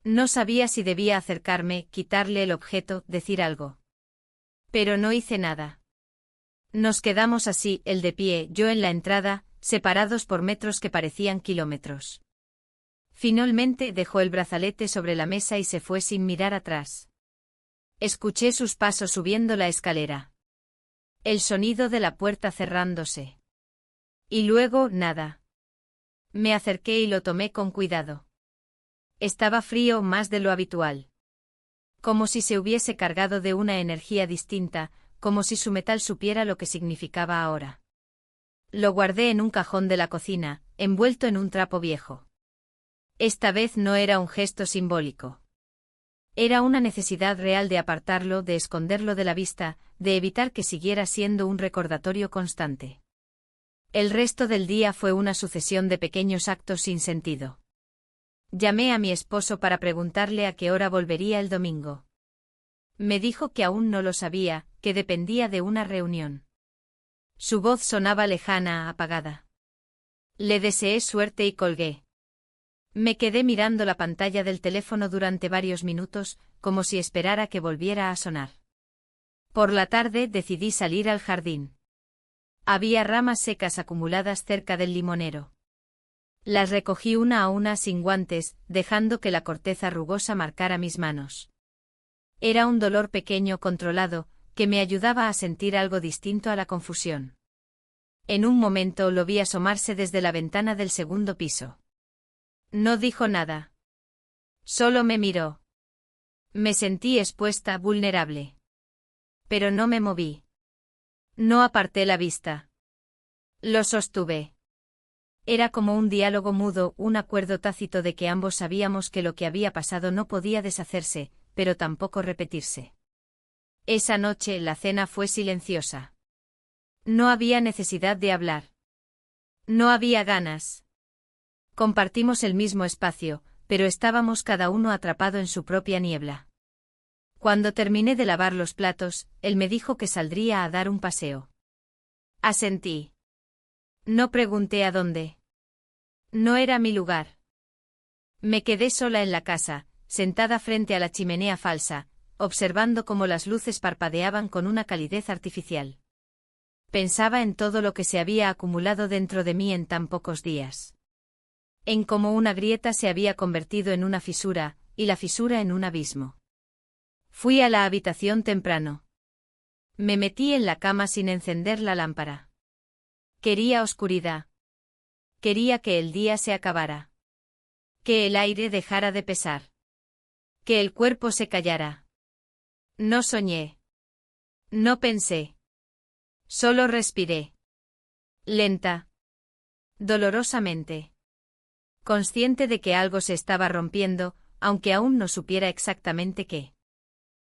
No sabía si debía acercarme, quitarle el objeto, decir algo. Pero no hice nada. Nos quedamos así, él de pie, yo en la entrada, separados por metros que parecían kilómetros. Finalmente dejó el brazalete sobre la mesa y se fue sin mirar atrás. Escuché sus pasos subiendo la escalera. El sonido de la puerta cerrándose. Y luego, nada. Me acerqué y lo tomé con cuidado. Estaba frío más de lo habitual. Como si se hubiese cargado de una energía distinta, como si su metal supiera lo que significaba ahora. Lo guardé en un cajón de la cocina, envuelto en un trapo viejo. Esta vez no era un gesto simbólico. Era una necesidad real de apartarlo, de esconderlo de la vista, de evitar que siguiera siendo un recordatorio constante. El resto del día fue una sucesión de pequeños actos sin sentido. Llamé a mi esposo para preguntarle a qué hora volvería el domingo. Me dijo que aún no lo sabía, que dependía de una reunión. Su voz sonaba lejana, apagada. Le deseé suerte y colgué. Me quedé mirando la pantalla del teléfono durante varios minutos, como si esperara que volviera a sonar. Por la tarde decidí salir al jardín. Había ramas secas acumuladas cerca del limonero. Las recogí una a una sin guantes, dejando que la corteza rugosa marcara mis manos. Era un dolor pequeño, controlado, que me ayudaba a sentir algo distinto a la confusión. En un momento lo vi asomarse desde la ventana del segundo piso. No dijo nada. Solo me miró. Me sentí expuesta, vulnerable. Pero no me moví. No aparté la vista. Lo sostuve. Era como un diálogo mudo, un acuerdo tácito de que ambos sabíamos que lo que había pasado no podía deshacerse, pero tampoco repetirse. Esa noche la cena fue silenciosa. No había necesidad de hablar. No había ganas. Compartimos el mismo espacio, pero estábamos cada uno atrapado en su propia niebla. Cuando terminé de lavar los platos, él me dijo que saldría a dar un paseo. Asentí. No pregunté a dónde. No era mi lugar. Me quedé sola en la casa, sentada frente a la chimenea falsa, observando cómo las luces parpadeaban con una calidez artificial. Pensaba en todo lo que se había acumulado dentro de mí en tan pocos días. En cómo una grieta se había convertido en una fisura, y la fisura en un abismo. Fui a la habitación temprano. Me metí en la cama sin encender la lámpara. Quería oscuridad. Quería que el día se acabara. Que el aire dejara de pesar. Que el cuerpo se callara. No soñé. No pensé. Solo respiré. Lenta. Dolorosamente. Consciente de que algo se estaba rompiendo, aunque aún no supiera exactamente qué.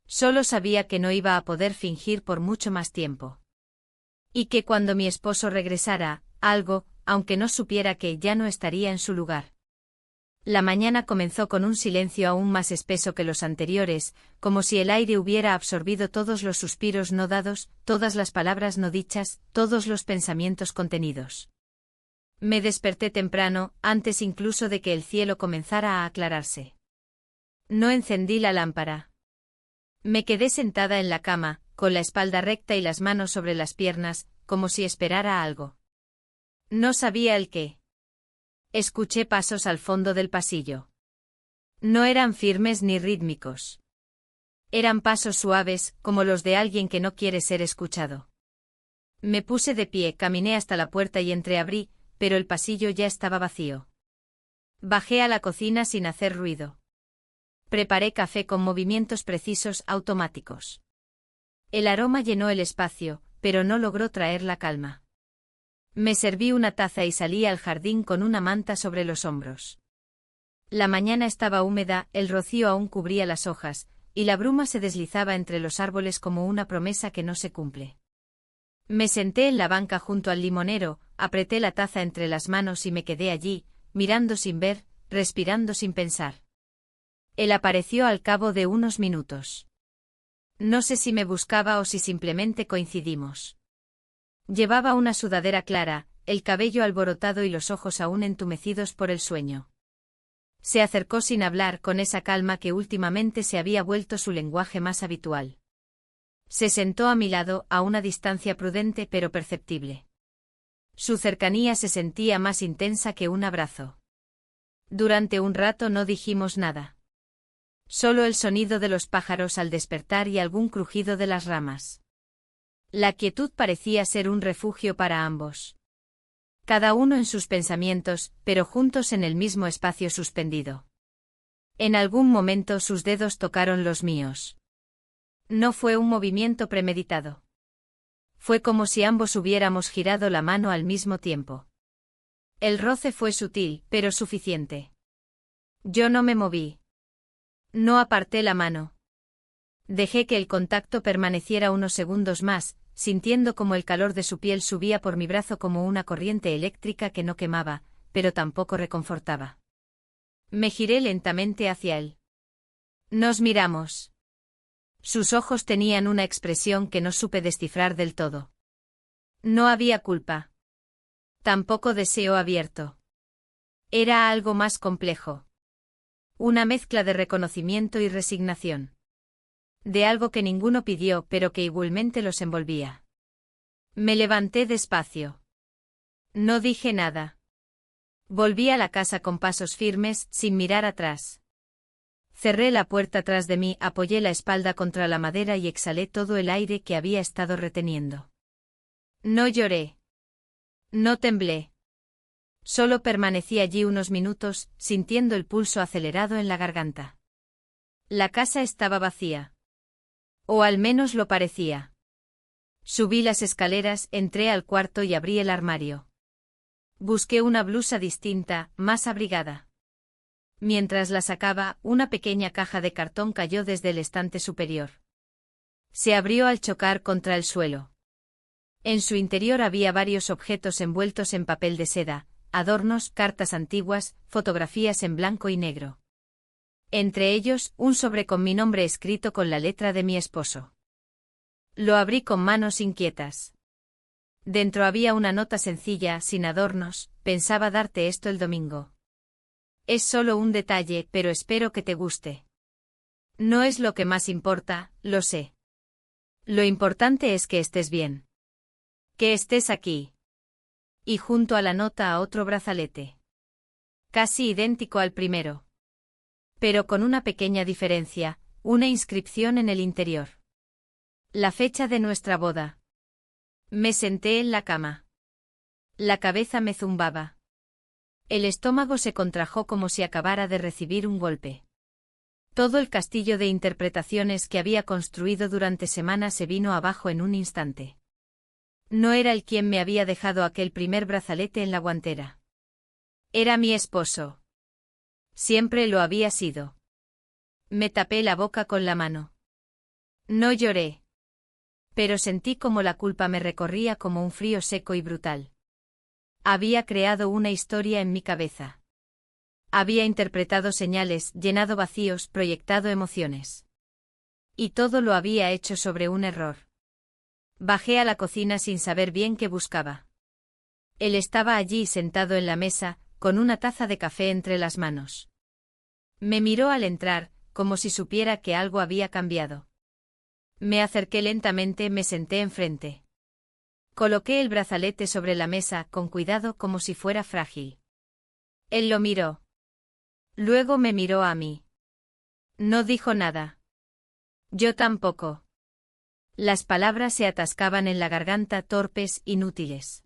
Solo sabía que no iba a poder fingir por mucho más tiempo. Y que cuando mi esposo regresara, algo, aunque no supiera que ya no estaría en su lugar. La mañana comenzó con un silencio aún más espeso que los anteriores, como si el aire hubiera absorbido todos los suspiros no dados, todas las palabras no dichas, todos los pensamientos contenidos. Me desperté temprano, antes incluso de que el cielo comenzara a aclararse. No encendí la lámpara. Me quedé sentada en la cama, con la espalda recta y las manos sobre las piernas, como si esperara algo. No sabía el qué. Escuché pasos al fondo del pasillo. No eran firmes ni rítmicos. Eran pasos suaves, como los de alguien que no quiere ser escuchado. Me puse de pie, caminé hasta la puerta y entreabrí, pero el pasillo ya estaba vacío. Bajé a la cocina sin hacer ruido. Preparé café con movimientos precisos automáticos. El aroma llenó el espacio, pero no logró traer la calma. Me serví una taza y salí al jardín con una manta sobre los hombros. La mañana estaba húmeda, el rocío aún cubría las hojas, y la bruma se deslizaba entre los árboles como una promesa que no se cumple. Me senté en la banca junto al limonero, apreté la taza entre las manos y me quedé allí, mirando sin ver, respirando sin pensar. Él apareció al cabo de unos minutos. No sé si me buscaba o si simplemente coincidimos. Llevaba una sudadera clara, el cabello alborotado y los ojos aún entumecidos por el sueño. Se acercó sin hablar, con esa calma que últimamente se había vuelto su lenguaje más habitual. Se sentó a mi lado, a una distancia prudente pero perceptible. Su cercanía se sentía más intensa que un abrazo. Durante un rato no dijimos nada. Solo el sonido de los pájaros al despertar y algún crujido de las ramas. La quietud parecía ser un refugio para ambos. Cada uno en sus pensamientos, pero juntos en el mismo espacio suspendido. En algún momento sus dedos tocaron los míos. No fue un movimiento premeditado. Fue como si ambos hubiéramos girado la mano al mismo tiempo. El roce fue sutil, pero suficiente. Yo no me moví. No aparté la mano. Dejé que el contacto permaneciera unos segundos más, sintiendo como el calor de su piel subía por mi brazo como una corriente eléctrica que no quemaba, pero tampoco reconfortaba. Me giré lentamente hacia él. Nos miramos. Sus ojos tenían una expresión que no supe descifrar del todo. No había culpa. Tampoco deseo abierto. Era algo más complejo. Una mezcla de reconocimiento y resignación. De algo que ninguno pidió pero que igualmente los envolvía. Me levanté despacio. No dije nada. Volví a la casa con pasos firmes, sin mirar atrás. Cerré la puerta tras de mí, apoyé la espalda contra la madera y exhalé todo el aire que había estado reteniendo. No lloré. No temblé. Solo permanecí allí unos minutos, sintiendo el pulso acelerado en la garganta. La casa estaba vacía. O al menos lo parecía. Subí las escaleras, entré al cuarto y abrí el armario. Busqué una blusa distinta, más abrigada. Mientras la sacaba, una pequeña caja de cartón cayó desde el estante superior. Se abrió al chocar contra el suelo. En su interior había varios objetos envueltos en papel de seda, adornos, cartas antiguas, fotografías en blanco y negro. Entre ellos, un sobre con mi nombre escrito con la letra de mi esposo. Lo abrí con manos inquietas. Dentro había una nota sencilla, sin adornos: pensaba darte esto el domingo. Es solo un detalle, pero espero que te guste. No es lo que más importa, lo sé. Lo importante es que estés bien. Que estés aquí. Y junto a la nota otro brazalete. Casi idéntico al primero. Pero con una pequeña diferencia, una inscripción en el interior. La fecha de nuestra boda. Me senté en la cama. La cabeza me zumbaba. El estómago se contrajo como si acabara de recibir un golpe. Todo el castillo de interpretaciones que había construido durante semanas se vino abajo en un instante. No era él quien me había dejado aquel primer brazalete en la guantera. Era mi esposo. Siempre lo había sido. Me tapé la boca con la mano. No lloré. Pero sentí como la culpa me recorría como un frío seco y brutal. Había creado una historia en mi cabeza. Había interpretado señales, llenado vacíos, proyectado emociones. Y todo lo había hecho sobre un error. Bajé a la cocina sin saber bien qué buscaba. Él estaba allí sentado en la mesa, con una taza de café entre las manos. Me miró al entrar, como si supiera que algo había cambiado. Me acerqué lentamente, me senté enfrente. Coloqué el brazalete sobre la mesa, con cuidado como si fuera frágil. Él lo miró. Luego me miró a mí. No dijo nada. Yo tampoco. Las palabras se atascaban en la garganta, torpes, inútiles.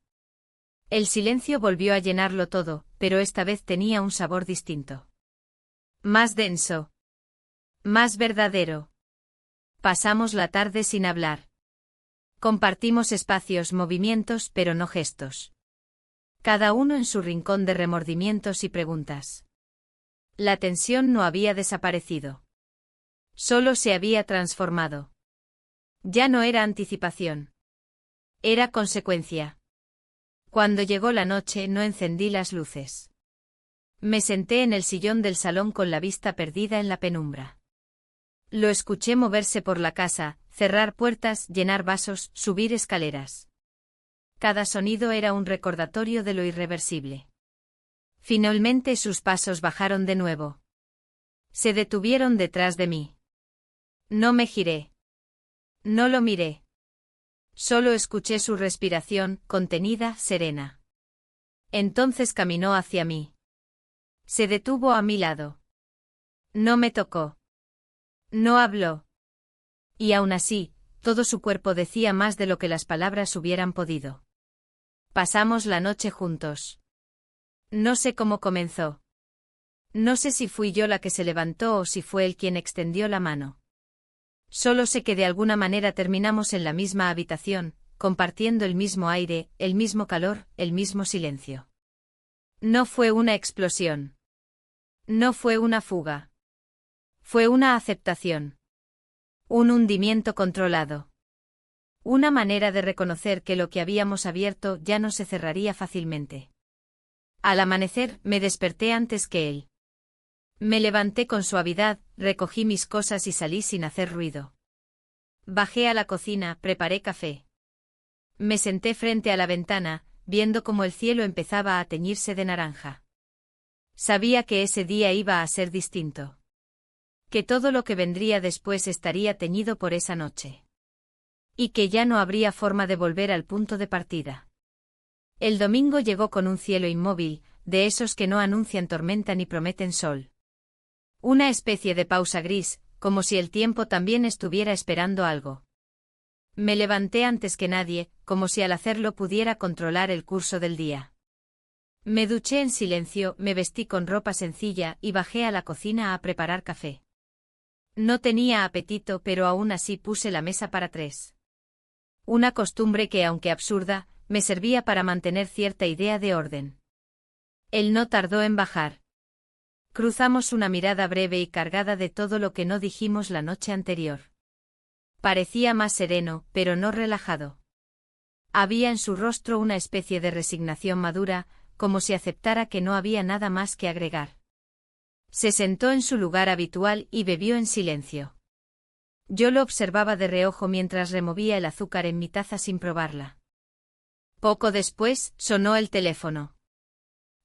El silencio volvió a llenarlo todo, pero esta vez tenía un sabor distinto. Más denso. Más verdadero. Pasamos la tarde sin hablar. Compartimos espacios, movimientos, pero no gestos. Cada uno en su rincón de remordimientos y preguntas. La tensión no había desaparecido. Solo se había transformado. Ya no era anticipación. Era consecuencia. Cuando llegó la noche no encendí las luces. Me senté en el sillón del salón con la vista perdida en la penumbra. Lo escuché moverse por la casa, cerrar puertas, llenar vasos, subir escaleras. Cada sonido era un recordatorio de lo irreversible. Finalmente sus pasos bajaron de nuevo. Se detuvieron detrás de mí. No me giré. No lo miré. Solo escuché su respiración, contenida, serena. Entonces caminó hacia mí. Se detuvo a mi lado. No me tocó. No habló. Y aún así, todo su cuerpo decía más de lo que las palabras hubieran podido. Pasamos la noche juntos. No sé cómo comenzó. No sé si fui yo la que se levantó o si fue él quien extendió la mano. Solo sé que de alguna manera terminamos en la misma habitación, compartiendo el mismo aire, el mismo calor, el mismo silencio. No fue una explosión. No fue una fuga. Fue una aceptación. Un hundimiento controlado. Una manera de reconocer que lo que habíamos abierto ya no se cerraría fácilmente. Al amanecer, me desperté antes que él. Me levanté con suavidad, recogí mis cosas y salí sin hacer ruido. Bajé a la cocina, preparé café. Me senté frente a la ventana, viendo cómo el cielo empezaba a teñirse de naranja. Sabía que ese día iba a ser distinto. Que todo lo que vendría después estaría teñido por esa noche. Y que ya no habría forma de volver al punto de partida. El domingo llegó con un cielo inmóvil, de esos que no anuncian tormenta ni prometen sol. Una especie de pausa gris, como si el tiempo también estuviera esperando algo. Me levanté antes que nadie, como si al hacerlo pudiera controlar el curso del día. Me duché en silencio, me vestí con ropa sencilla y bajé a la cocina a preparar café. No tenía apetito, pero aún así puse la mesa para 3. Una costumbre que, aunque absurda, me servía para mantener cierta idea de orden. Él no tardó en bajar. Cruzamos una mirada breve y cargada de todo lo que no dijimos la noche anterior. Parecía más sereno, pero no relajado. Había en su rostro una especie de resignación madura, como si aceptara que no había nada más que agregar. Se sentó en su lugar habitual y bebió en silencio. Yo lo observaba de reojo mientras removía el azúcar en mi taza sin probarla. Poco después, sonó el teléfono.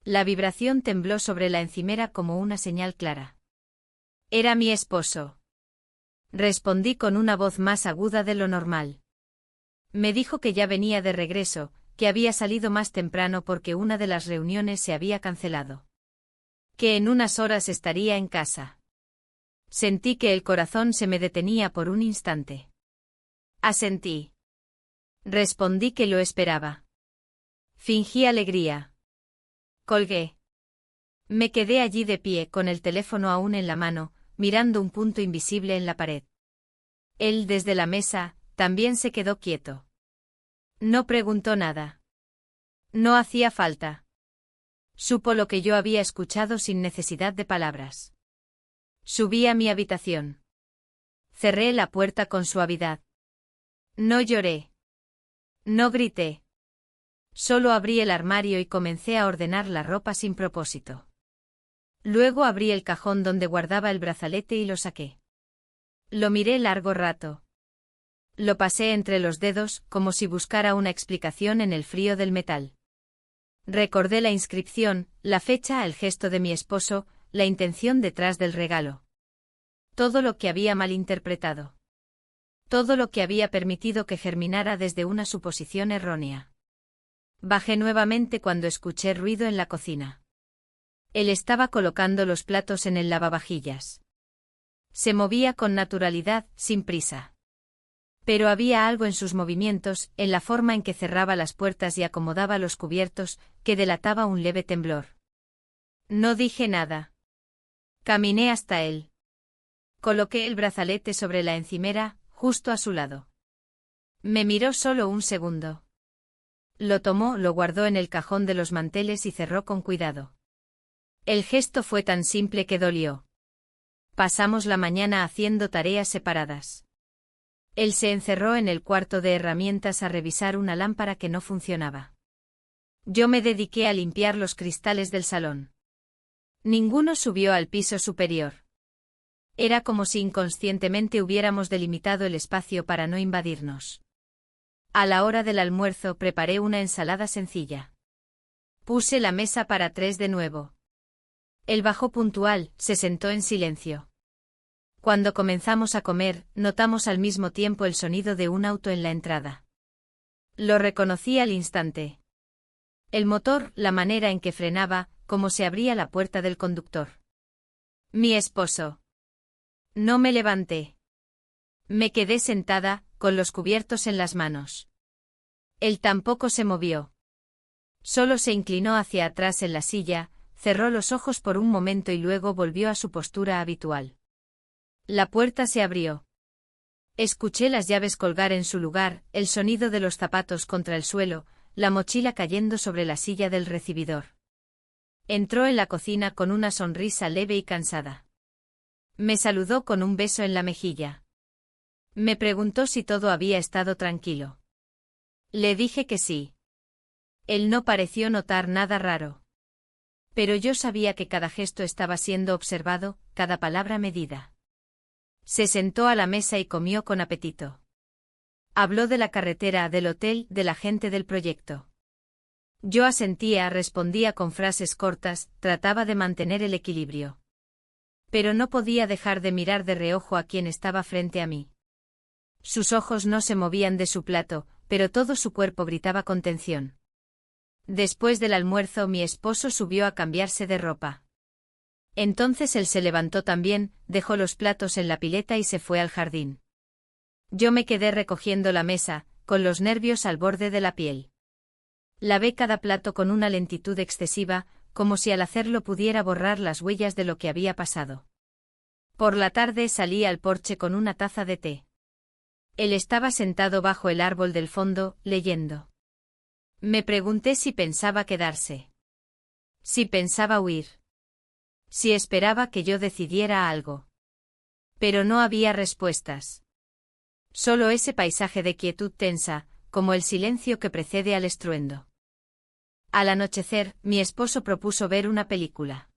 La vibración tembló sobre la encimera como una señal clara. Era mi esposo. Respondí con una voz más aguda de lo normal. Me dijo que ya venía de regreso, que había salido más temprano porque una de las reuniones se había cancelado. Que en unas horas estaría en casa. Sentí que el corazón se me detenía por un instante. Asentí. Respondí que lo esperaba. Fingí alegría. Colgué. Me quedé allí de pie con el teléfono aún en la mano, mirando un punto invisible en la pared. Él desde la mesa, también se quedó quieto. No preguntó nada. No hacía falta. Supo lo que yo había escuchado sin necesidad de palabras. Subí a mi habitación. Cerré la puerta con suavidad. No lloré. No grité. Solo abrí el armario y comencé a ordenar la ropa sin propósito. Luego abrí el cajón donde guardaba el brazalete y lo saqué. Lo miré largo rato. Lo pasé entre los dedos, como si buscara una explicación en el frío del metal. Recordé la inscripción, la fecha, el gesto de mi esposo, la intención detrás del regalo. Todo lo que había malinterpretado. Todo lo que había permitido que germinara desde una suposición errónea. Bajé nuevamente cuando escuché ruido en la cocina. Él estaba colocando los platos en el lavavajillas. Se movía con naturalidad, sin prisa. Pero había algo en sus movimientos, en la forma en que cerraba las puertas y acomodaba los cubiertos, que delataba un leve temblor. No dije nada. Caminé hasta él. Coloqué el brazalete sobre la encimera, justo a su lado. Me miró solo un segundo. Lo tomó, lo guardó en el cajón de los manteles y cerró con cuidado. El gesto fue tan simple que dolió. Pasamos la mañana haciendo tareas separadas. Él se encerró en el cuarto de herramientas a revisar una lámpara que no funcionaba. Yo me dediqué a limpiar los cristales del salón. Ninguno subió al piso superior. Era como si inconscientemente hubiéramos delimitado el espacio para no invadirnos. A la hora del almuerzo preparé una ensalada sencilla. Puse la mesa para 3 de nuevo. Él bajó puntual, se sentó en silencio. Cuando comenzamos a comer, notamos al mismo tiempo el sonido de un auto en la entrada. Lo reconocí al instante. El motor, la manera en que frenaba, cómo se abría la puerta del conductor. Mi esposo. No me levanté. Me quedé sentada, con los cubiertos en las manos. Él tampoco se movió. Solo se inclinó hacia atrás en la silla, cerró los ojos por un momento y luego volvió a su postura habitual. La puerta se abrió. Escuché las llaves colgar en su lugar, el sonido de los zapatos contra el suelo, la mochila cayendo sobre la silla del recibidor. Entró en la cocina con una sonrisa leve y cansada. Me saludó con un beso en la mejilla. Me preguntó si todo había estado tranquilo. Le dije que sí. Él no pareció notar nada raro. Pero yo sabía que cada gesto estaba siendo observado, cada palabra medida. Se sentó a la mesa y comió con apetito. Habló de la carretera, del hotel, de la gente del proyecto. Yo asentía, respondía con frases cortas, trataba de mantener el equilibrio. Pero no podía dejar de mirar de reojo a quien estaba frente a mí. Sus ojos no se movían de su plato, pero todo su cuerpo gritaba con tensión. Después del almuerzo mi esposo subió a cambiarse de ropa. Entonces él se levantó también, dejó los platos en la pileta y se fue al jardín. Yo me quedé recogiendo la mesa, con los nervios al borde de la piel. Lavé cada plato con una lentitud excesiva, como si al hacerlo pudiera borrar las huellas de lo que había pasado. Por la tarde salí al porche con una taza de té. Él estaba sentado bajo el árbol del fondo, leyendo. Me pregunté si pensaba quedarse. Si pensaba huir. Si esperaba que yo decidiera algo. Pero no había respuestas. Solo ese paisaje de quietud tensa, como el silencio que precede al estruendo. Al anochecer, mi esposo propuso ver una película.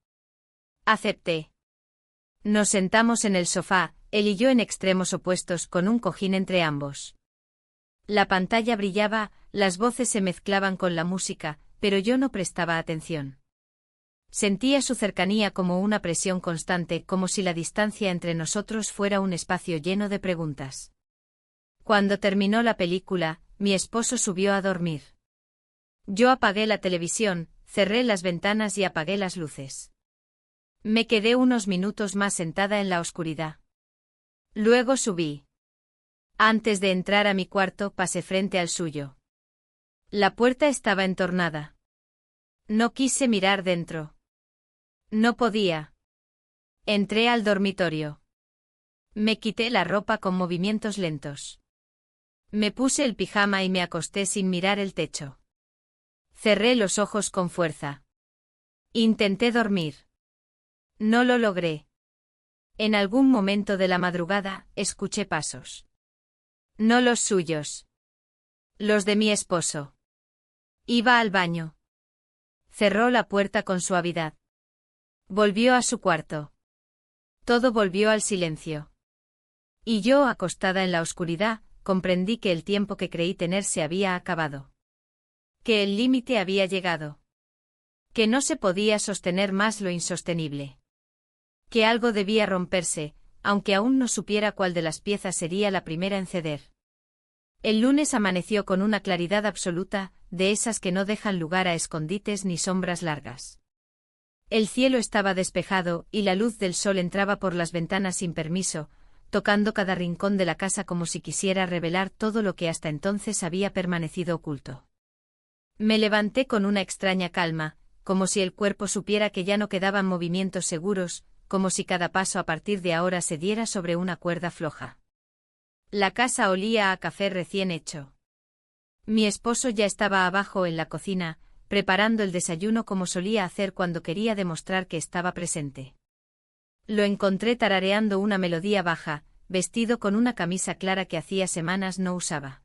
Acepté. Nos sentamos en el sofá, él y yo en extremos opuestos con un cojín entre ambos. La pantalla brillaba, las voces se mezclaban con la música, pero yo no prestaba atención. Sentía su cercanía como una presión constante, como si la distancia entre nosotros fuera un espacio lleno de preguntas. Cuando terminó la película, mi esposo subió a dormir. Yo apagué la televisión, cerré las ventanas y apagué las luces. Me quedé unos minutos más sentada en la oscuridad. Luego subí. Antes de entrar a mi cuarto pasé frente al suyo. La puerta estaba entornada. No quise mirar dentro. No podía. Entré al dormitorio. Me quité la ropa con movimientos lentos. Me puse el pijama y me acosté sin mirar el techo. Cerré los ojos con fuerza. Intenté dormir. No lo logré. En algún momento de la madrugada, escuché pasos. No los suyos. Los de mi esposo. Iba al baño. Cerró la puerta con suavidad. Volvió a su cuarto. Todo volvió al silencio. Y yo, acostada en la oscuridad, comprendí que el tiempo que creí tener se había acabado. Que el límite había llegado. Que no se podía sostener más lo insostenible. Que algo debía romperse, aunque aún no supiera cuál de las piezas sería la primera en ceder. El lunes amaneció con una claridad absoluta, de esas que no dejan lugar a escondites ni sombras largas. El cielo estaba despejado, y la luz del sol entraba por las ventanas sin permiso, tocando cada rincón de la casa como si quisiera revelar todo lo que hasta entonces había permanecido oculto. Me levanté con una extraña calma, como si el cuerpo supiera que ya no quedaban movimientos seguros, como si cada paso a partir de ahora se diera sobre una cuerda floja. La casa olía a café recién hecho. Mi esposo ya estaba abajo en la cocina, preparando el desayuno como solía hacer cuando quería demostrar que estaba presente. Lo encontré tarareando una melodía baja, vestido con una camisa clara que hacía semanas no usaba.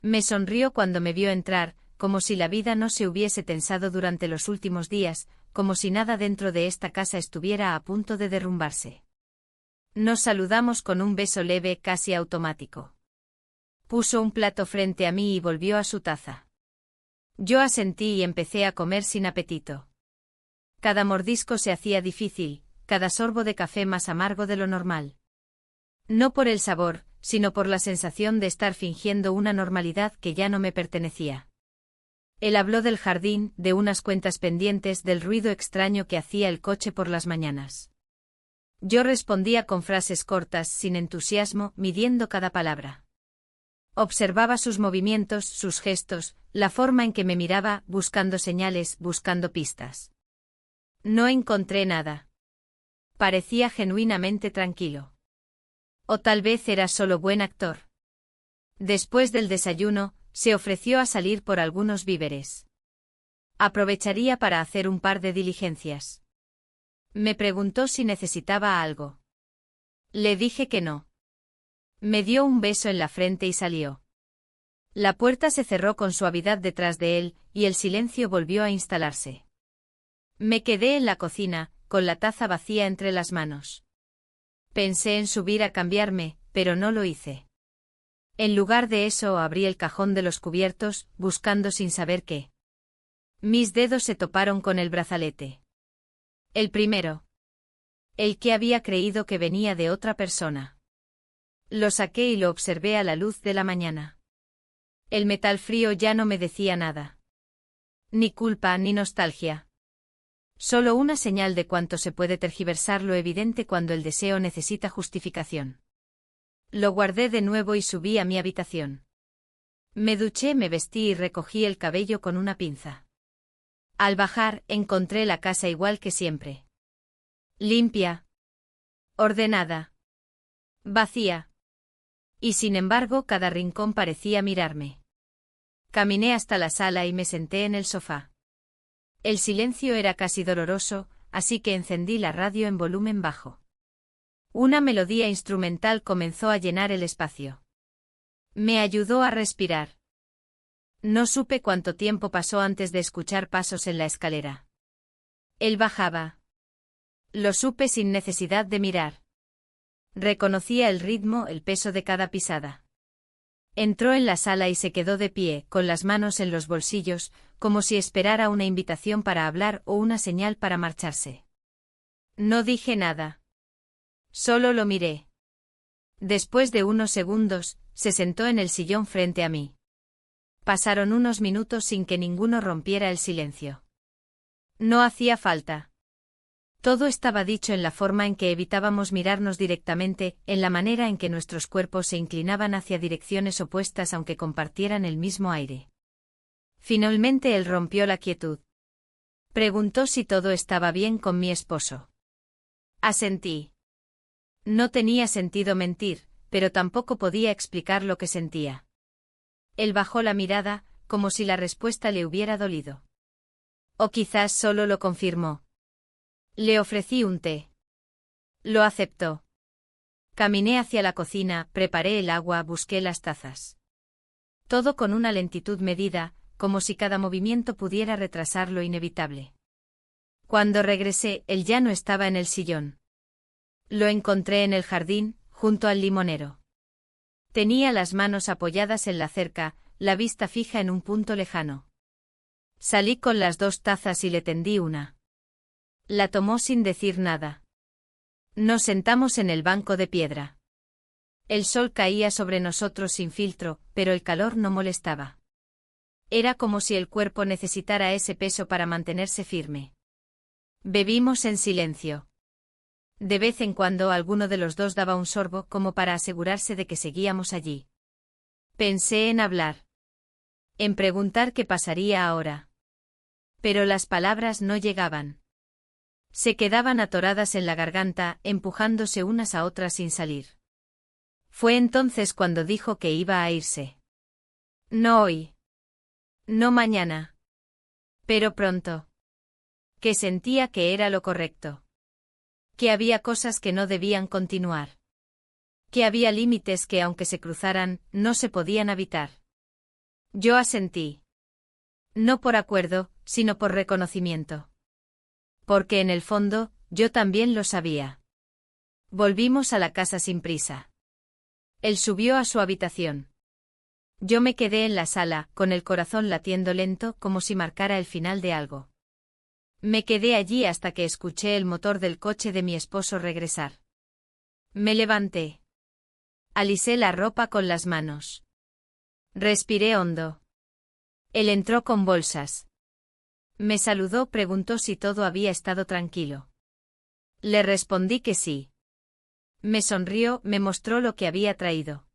Me sonrió cuando me vio entrar, como si la vida no se hubiese tensado durante los últimos días, como si nada dentro de esta casa estuviera a punto de derrumbarse. Nos saludamos con un beso leve, casi automático. Puso un plato frente a mí y volvió a su taza. Yo asentí y empecé a comer sin apetito. Cada mordisco se hacía difícil, cada sorbo de café más amargo de lo normal. No por el sabor, sino por la sensación de estar fingiendo una normalidad que ya no me pertenecía. Él habló del jardín, de unas cuentas pendientes, del ruido extraño que hacía el coche por las mañanas. Yo respondía con frases cortas, sin entusiasmo, midiendo cada palabra. Observaba sus movimientos, sus gestos, la forma en que me miraba, buscando señales, buscando pistas. No encontré nada. Parecía genuinamente tranquilo. O tal vez era solo buen actor. Después del desayuno, se ofreció a salir por algunos víveres. Aprovecharía para hacer un par de diligencias. Me preguntó si necesitaba algo. Le dije que no. Me dio un beso en la frente y salió. La puerta se cerró con suavidad detrás de él, y el silencio volvió a instalarse. Me quedé en la cocina, con la taza vacía entre las manos. Pensé en subir a cambiarme, pero no lo hice. En lugar de eso abrí el cajón de los cubiertos, buscando sin saber qué. Mis dedos se toparon con el brazalete. El primero. El que había creído que venía de otra persona. Lo saqué y lo observé a la luz de la mañana. El metal frío ya no me decía nada. Ni culpa ni nostalgia. Solo una señal de cuánto se puede tergiversar lo evidente cuando el deseo necesita justificación. Lo guardé de nuevo y subí a mi habitación. Me duché, me vestí y recogí el cabello con una pinza. Al bajar, encontré la casa igual que siempre. Limpia. Ordenada. Vacía. Y sin embargo, cada rincón parecía mirarme. Caminé hasta la sala y me senté en el sofá. El silencio era casi doloroso, así que encendí la radio en volumen bajo. Una melodía instrumental comenzó a llenar el espacio. Me ayudó a respirar. No supe cuánto tiempo pasó antes de escuchar pasos en la escalera. Él bajaba. Lo supe sin necesidad de mirar. Reconocía el ritmo, el peso de cada pisada. Entró en la sala y se quedó de pie, con las manos en los bolsillos, como si esperara una invitación para hablar o una señal para marcharse. No dije nada. Solo lo miré. Después de unos segundos, se sentó en el sillón frente a mí. Pasaron unos minutos sin que ninguno rompiera el silencio. No hacía falta. Todo estaba dicho en la forma en que evitábamos mirarnos directamente, en la manera en que nuestros cuerpos se inclinaban hacia direcciones opuestas aunque compartieran el mismo aire. Finalmente él rompió la quietud. Preguntó si todo estaba bien con mi esposo. Asentí. No tenía sentido mentir, pero tampoco podía explicar lo que sentía. Él bajó la mirada, como si la respuesta le hubiera dolido. O quizás solo lo confirmó. Le ofrecí un té. Lo aceptó. Caminé hacia la cocina, preparé el agua, busqué las tazas. Todo con una lentitud medida, como si cada movimiento pudiera retrasar lo inevitable. Cuando regresé, él ya no estaba en el sillón. Lo encontré en el jardín, junto al limonero. Tenía las manos apoyadas en la cerca, la vista fija en un punto lejano. Salí con las 2 tazas y le tendí una. La tomó sin decir nada. Nos sentamos en el banco de piedra. El sol caía sobre nosotros sin filtro, pero el calor no molestaba. Era como si el cuerpo necesitara ese peso para mantenerse firme. Bebimos en silencio. De vez en cuando alguno de los dos daba un sorbo como para asegurarse de que seguíamos allí. Pensé en hablar. En preguntar qué pasaría ahora. Pero las palabras no llegaban. Se quedaban atoradas en la garganta, empujándose unas a otras sin salir. Fue entonces cuando dijo que iba a irse. No hoy. No mañana. Pero pronto. Que sentía que era lo correcto. Que había cosas que no debían continuar. Que había límites que, aunque se cruzaran, no se podían evitar. Yo asentí. No por acuerdo, sino por reconocimiento. Porque en el fondo, yo también lo sabía. Volvimos a la casa sin prisa. Él subió a su habitación. Yo me quedé en la sala, con el corazón latiendo lento como si marcara el final de algo. Me quedé allí hasta que escuché el motor del coche de mi esposo regresar. Me levanté. Alisé la ropa con las manos. Respiré hondo. Él entró con bolsas. Me saludó, preguntó si todo había estado tranquilo. Le respondí que sí. Me sonrió, me mostró lo que había traído.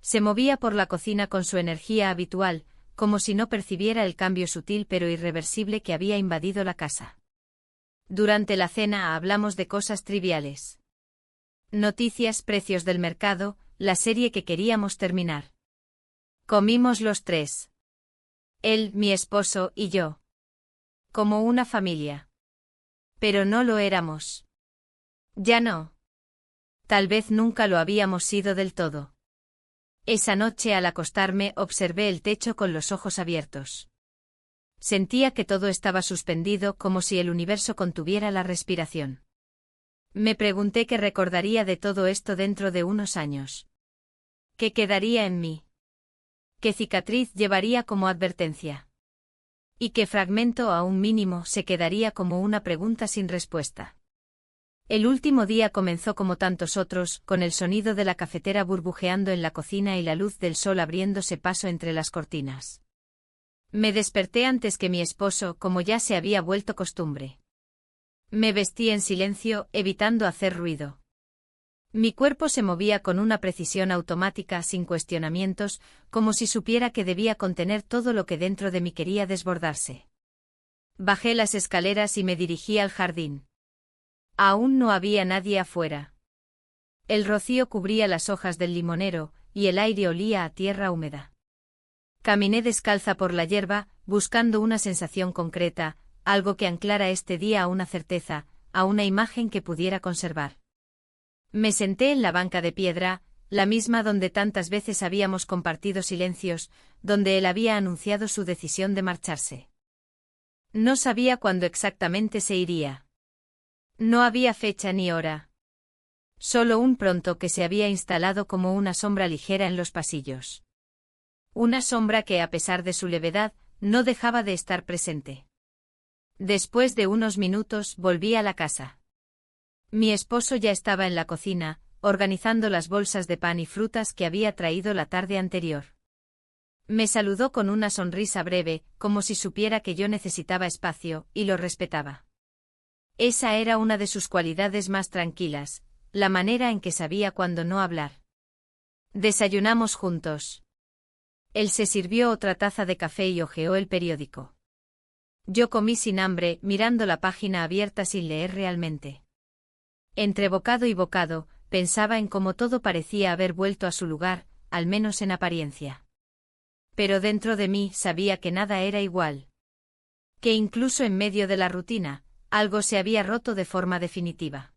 Se movía por la cocina con su energía habitual, como si no percibiera el cambio sutil pero irreversible que había invadido la casa. Durante la cena hablamos de cosas triviales. Noticias, precios del mercado, la serie que queríamos terminar. Comimos los tres. Él, mi esposo y yo. Como una familia. Pero no lo éramos. Ya no. Tal vez nunca lo habíamos sido del todo. Esa noche al acostarme observé el techo con los ojos abiertos. Sentía que todo estaba suspendido como si el universo contuviera la respiración. Me pregunté qué recordaría de todo esto dentro de unos años. ¿Qué quedaría en mí? ¿Qué cicatriz llevaría como advertencia? ¿Y qué fragmento a un mínimo se quedaría como una pregunta sin respuesta? El último día comenzó como tantos otros, con el sonido de la cafetera burbujeando en la cocina y la luz del sol abriéndose paso entre las cortinas. Me desperté antes que mi esposo, como ya se había vuelto costumbre. Me vestí en silencio, evitando hacer ruido. Mi cuerpo se movía con una precisión automática, sin cuestionamientos, como si supiera que debía contener todo lo que dentro de mí quería desbordarse. Bajé las escaleras y me dirigí al jardín. Aún no había nadie afuera. El rocío cubría las hojas del limonero, y el aire olía a tierra húmeda. Caminé descalza por la hierba, buscando una sensación concreta, algo que anclara este día a una certeza, a una imagen que pudiera conservar. Me senté en la banca de piedra, la misma donde tantas veces habíamos compartido silencios, donde él había anunciado su decisión de marcharse. No sabía cuándo exactamente se iría. No había fecha ni hora. Solo un pronto que se había instalado como una sombra ligera en los pasillos. Una sombra que, a pesar de su levedad, no dejaba de estar presente. Después de unos minutos volví a la casa. Mi esposo ya estaba en la cocina, organizando las bolsas de pan y frutas que había traído la tarde anterior. Me saludó con una sonrisa breve, como si supiera que yo necesitaba espacio, y lo respetaba. Esa era una de sus cualidades más tranquilas, la manera en que sabía cuándo no hablar. Desayunamos juntos. Él se sirvió otra taza de café y hojeó el periódico. Yo comí sin hambre, mirando la página abierta sin leer realmente. Entre bocado y bocado, pensaba en cómo todo parecía haber vuelto a su lugar, al menos en apariencia. Pero dentro de mí sabía que nada era igual. Que incluso en medio de la rutina, algo se había roto de forma definitiva.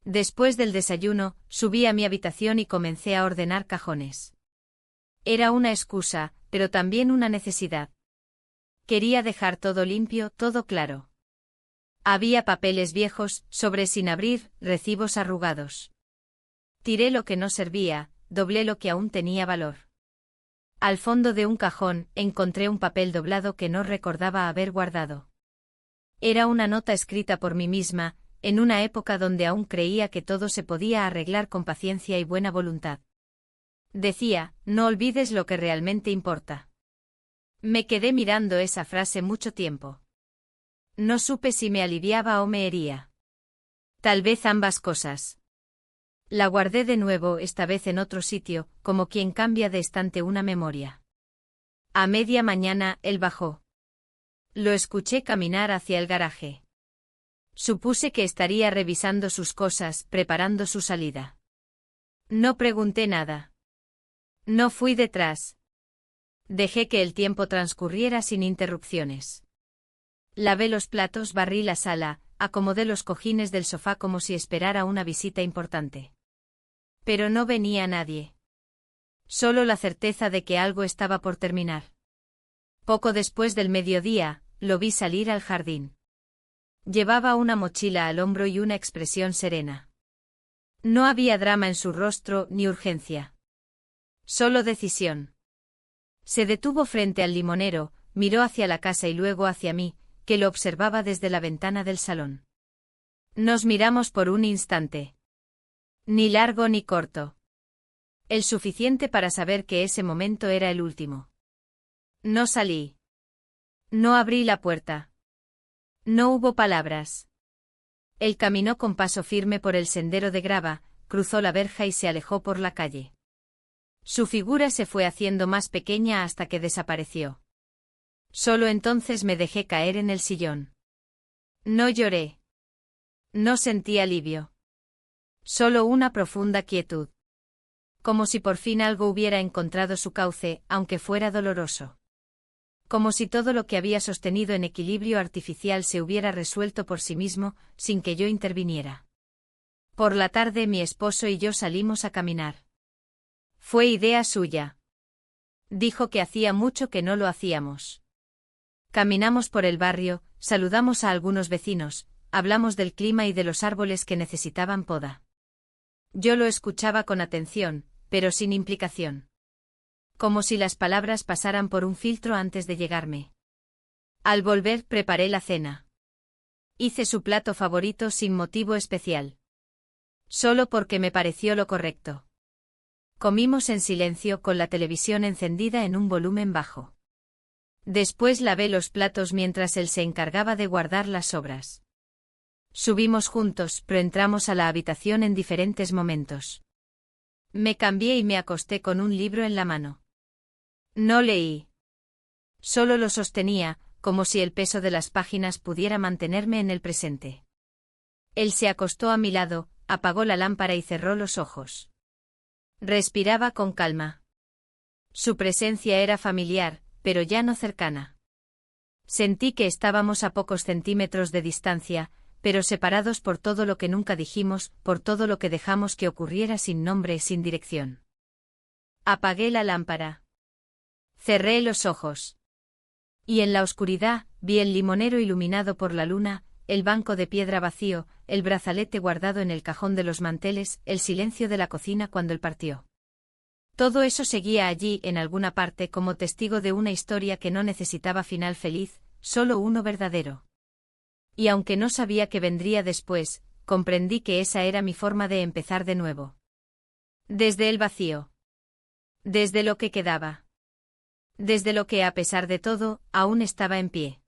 Después del desayuno, subí a mi habitación y comencé a ordenar cajones. Era una excusa, pero también una necesidad. Quería dejar todo limpio, todo claro. Había papeles viejos, sobres sin abrir, recibos arrugados. Tiré lo que no servía, doblé lo que aún tenía valor. Al fondo de un cajón, encontré un papel doblado que no recordaba haber guardado. Era una nota escrita por mí misma, en una época donde aún creía que todo se podía arreglar con paciencia y buena voluntad. Decía, no olvides lo que realmente importa. Me quedé mirando esa frase mucho tiempo. No supe si me aliviaba o me hería. Tal vez ambas cosas. La guardé de nuevo, esta vez en otro sitio, como quien cambia de estante una memoria. A media mañana, él bajó. Lo escuché caminar hacia el garaje. Supuse que estaría revisando sus cosas, preparando su salida. No pregunté nada. No fui detrás. Dejé que el tiempo transcurriera sin interrupciones. Lavé los platos, barrí la sala, acomodé los cojines del sofá como si esperara una visita importante. Pero no venía nadie. Solo la certeza de que algo estaba por terminar. Poco después del mediodía, lo vi salir al jardín. Llevaba una mochila al hombro y una expresión serena. No había drama en su rostro ni urgencia. Solo decisión. Se detuvo frente al limonero, miró hacia la casa y luego hacia mí, que lo observaba desde la ventana del salón. Nos miramos por un instante. Ni largo ni corto. El suficiente para saber que ese momento era el último. No salí. No abrí la puerta. No hubo palabras. Él caminó con paso firme por el sendero de grava, cruzó la verja y se alejó por la calle. Su figura se fue haciendo más pequeña hasta que desapareció. Solo entonces me dejé caer en el sillón. No lloré. No sentí alivio. Solo una profunda quietud. Como si por fin algo hubiera encontrado su cauce, aunque fuera doloroso. Como si todo lo que había sostenido en equilibrio artificial se hubiera resuelto por sí mismo, sin que yo interviniera. Por la tarde mi esposo y yo salimos a caminar. Fue idea suya. Dijo que hacía mucho que no lo hacíamos. Caminamos por el barrio, saludamos a algunos vecinos, hablamos del clima y de los árboles que necesitaban poda. Yo lo escuchaba con atención, pero sin implicación. Como si las palabras pasaran por un filtro antes de llegarme. Al volver preparé la cena. Hice su plato favorito sin motivo especial. Solo porque me pareció lo correcto. Comimos en silencio con la televisión encendida en un volumen bajo. Después lavé los platos mientras él se encargaba de guardar las sobras. Subimos juntos, pero entramos a la habitación en diferentes momentos. Me cambié y me acosté con un libro en la mano. No leí. Solo lo sostenía, como si el peso de las páginas pudiera mantenerme en el presente. Él se acostó a mi lado, apagó la lámpara y cerró los ojos. Respiraba con calma. Su presencia era familiar, pero ya no cercana. Sentí que estábamos a pocos centímetros de distancia, pero separados por todo lo que nunca dijimos, por todo lo que dejamos que ocurriera sin nombre y sin dirección. Apagué la lámpara. Cerré los ojos. Y en la oscuridad, vi el limonero iluminado por la luna, el banco de piedra vacío, el brazalete guardado en el cajón de los manteles, el silencio de la cocina cuando él partió. Todo eso seguía allí en alguna parte como testigo de una historia que no necesitaba final feliz, solo uno verdadero. Y aunque no sabía qué vendría después, comprendí que esa era mi forma de empezar de nuevo. Desde el vacío. Desde lo que quedaba. Desde lo que, a pesar de todo, aún estaba en pie.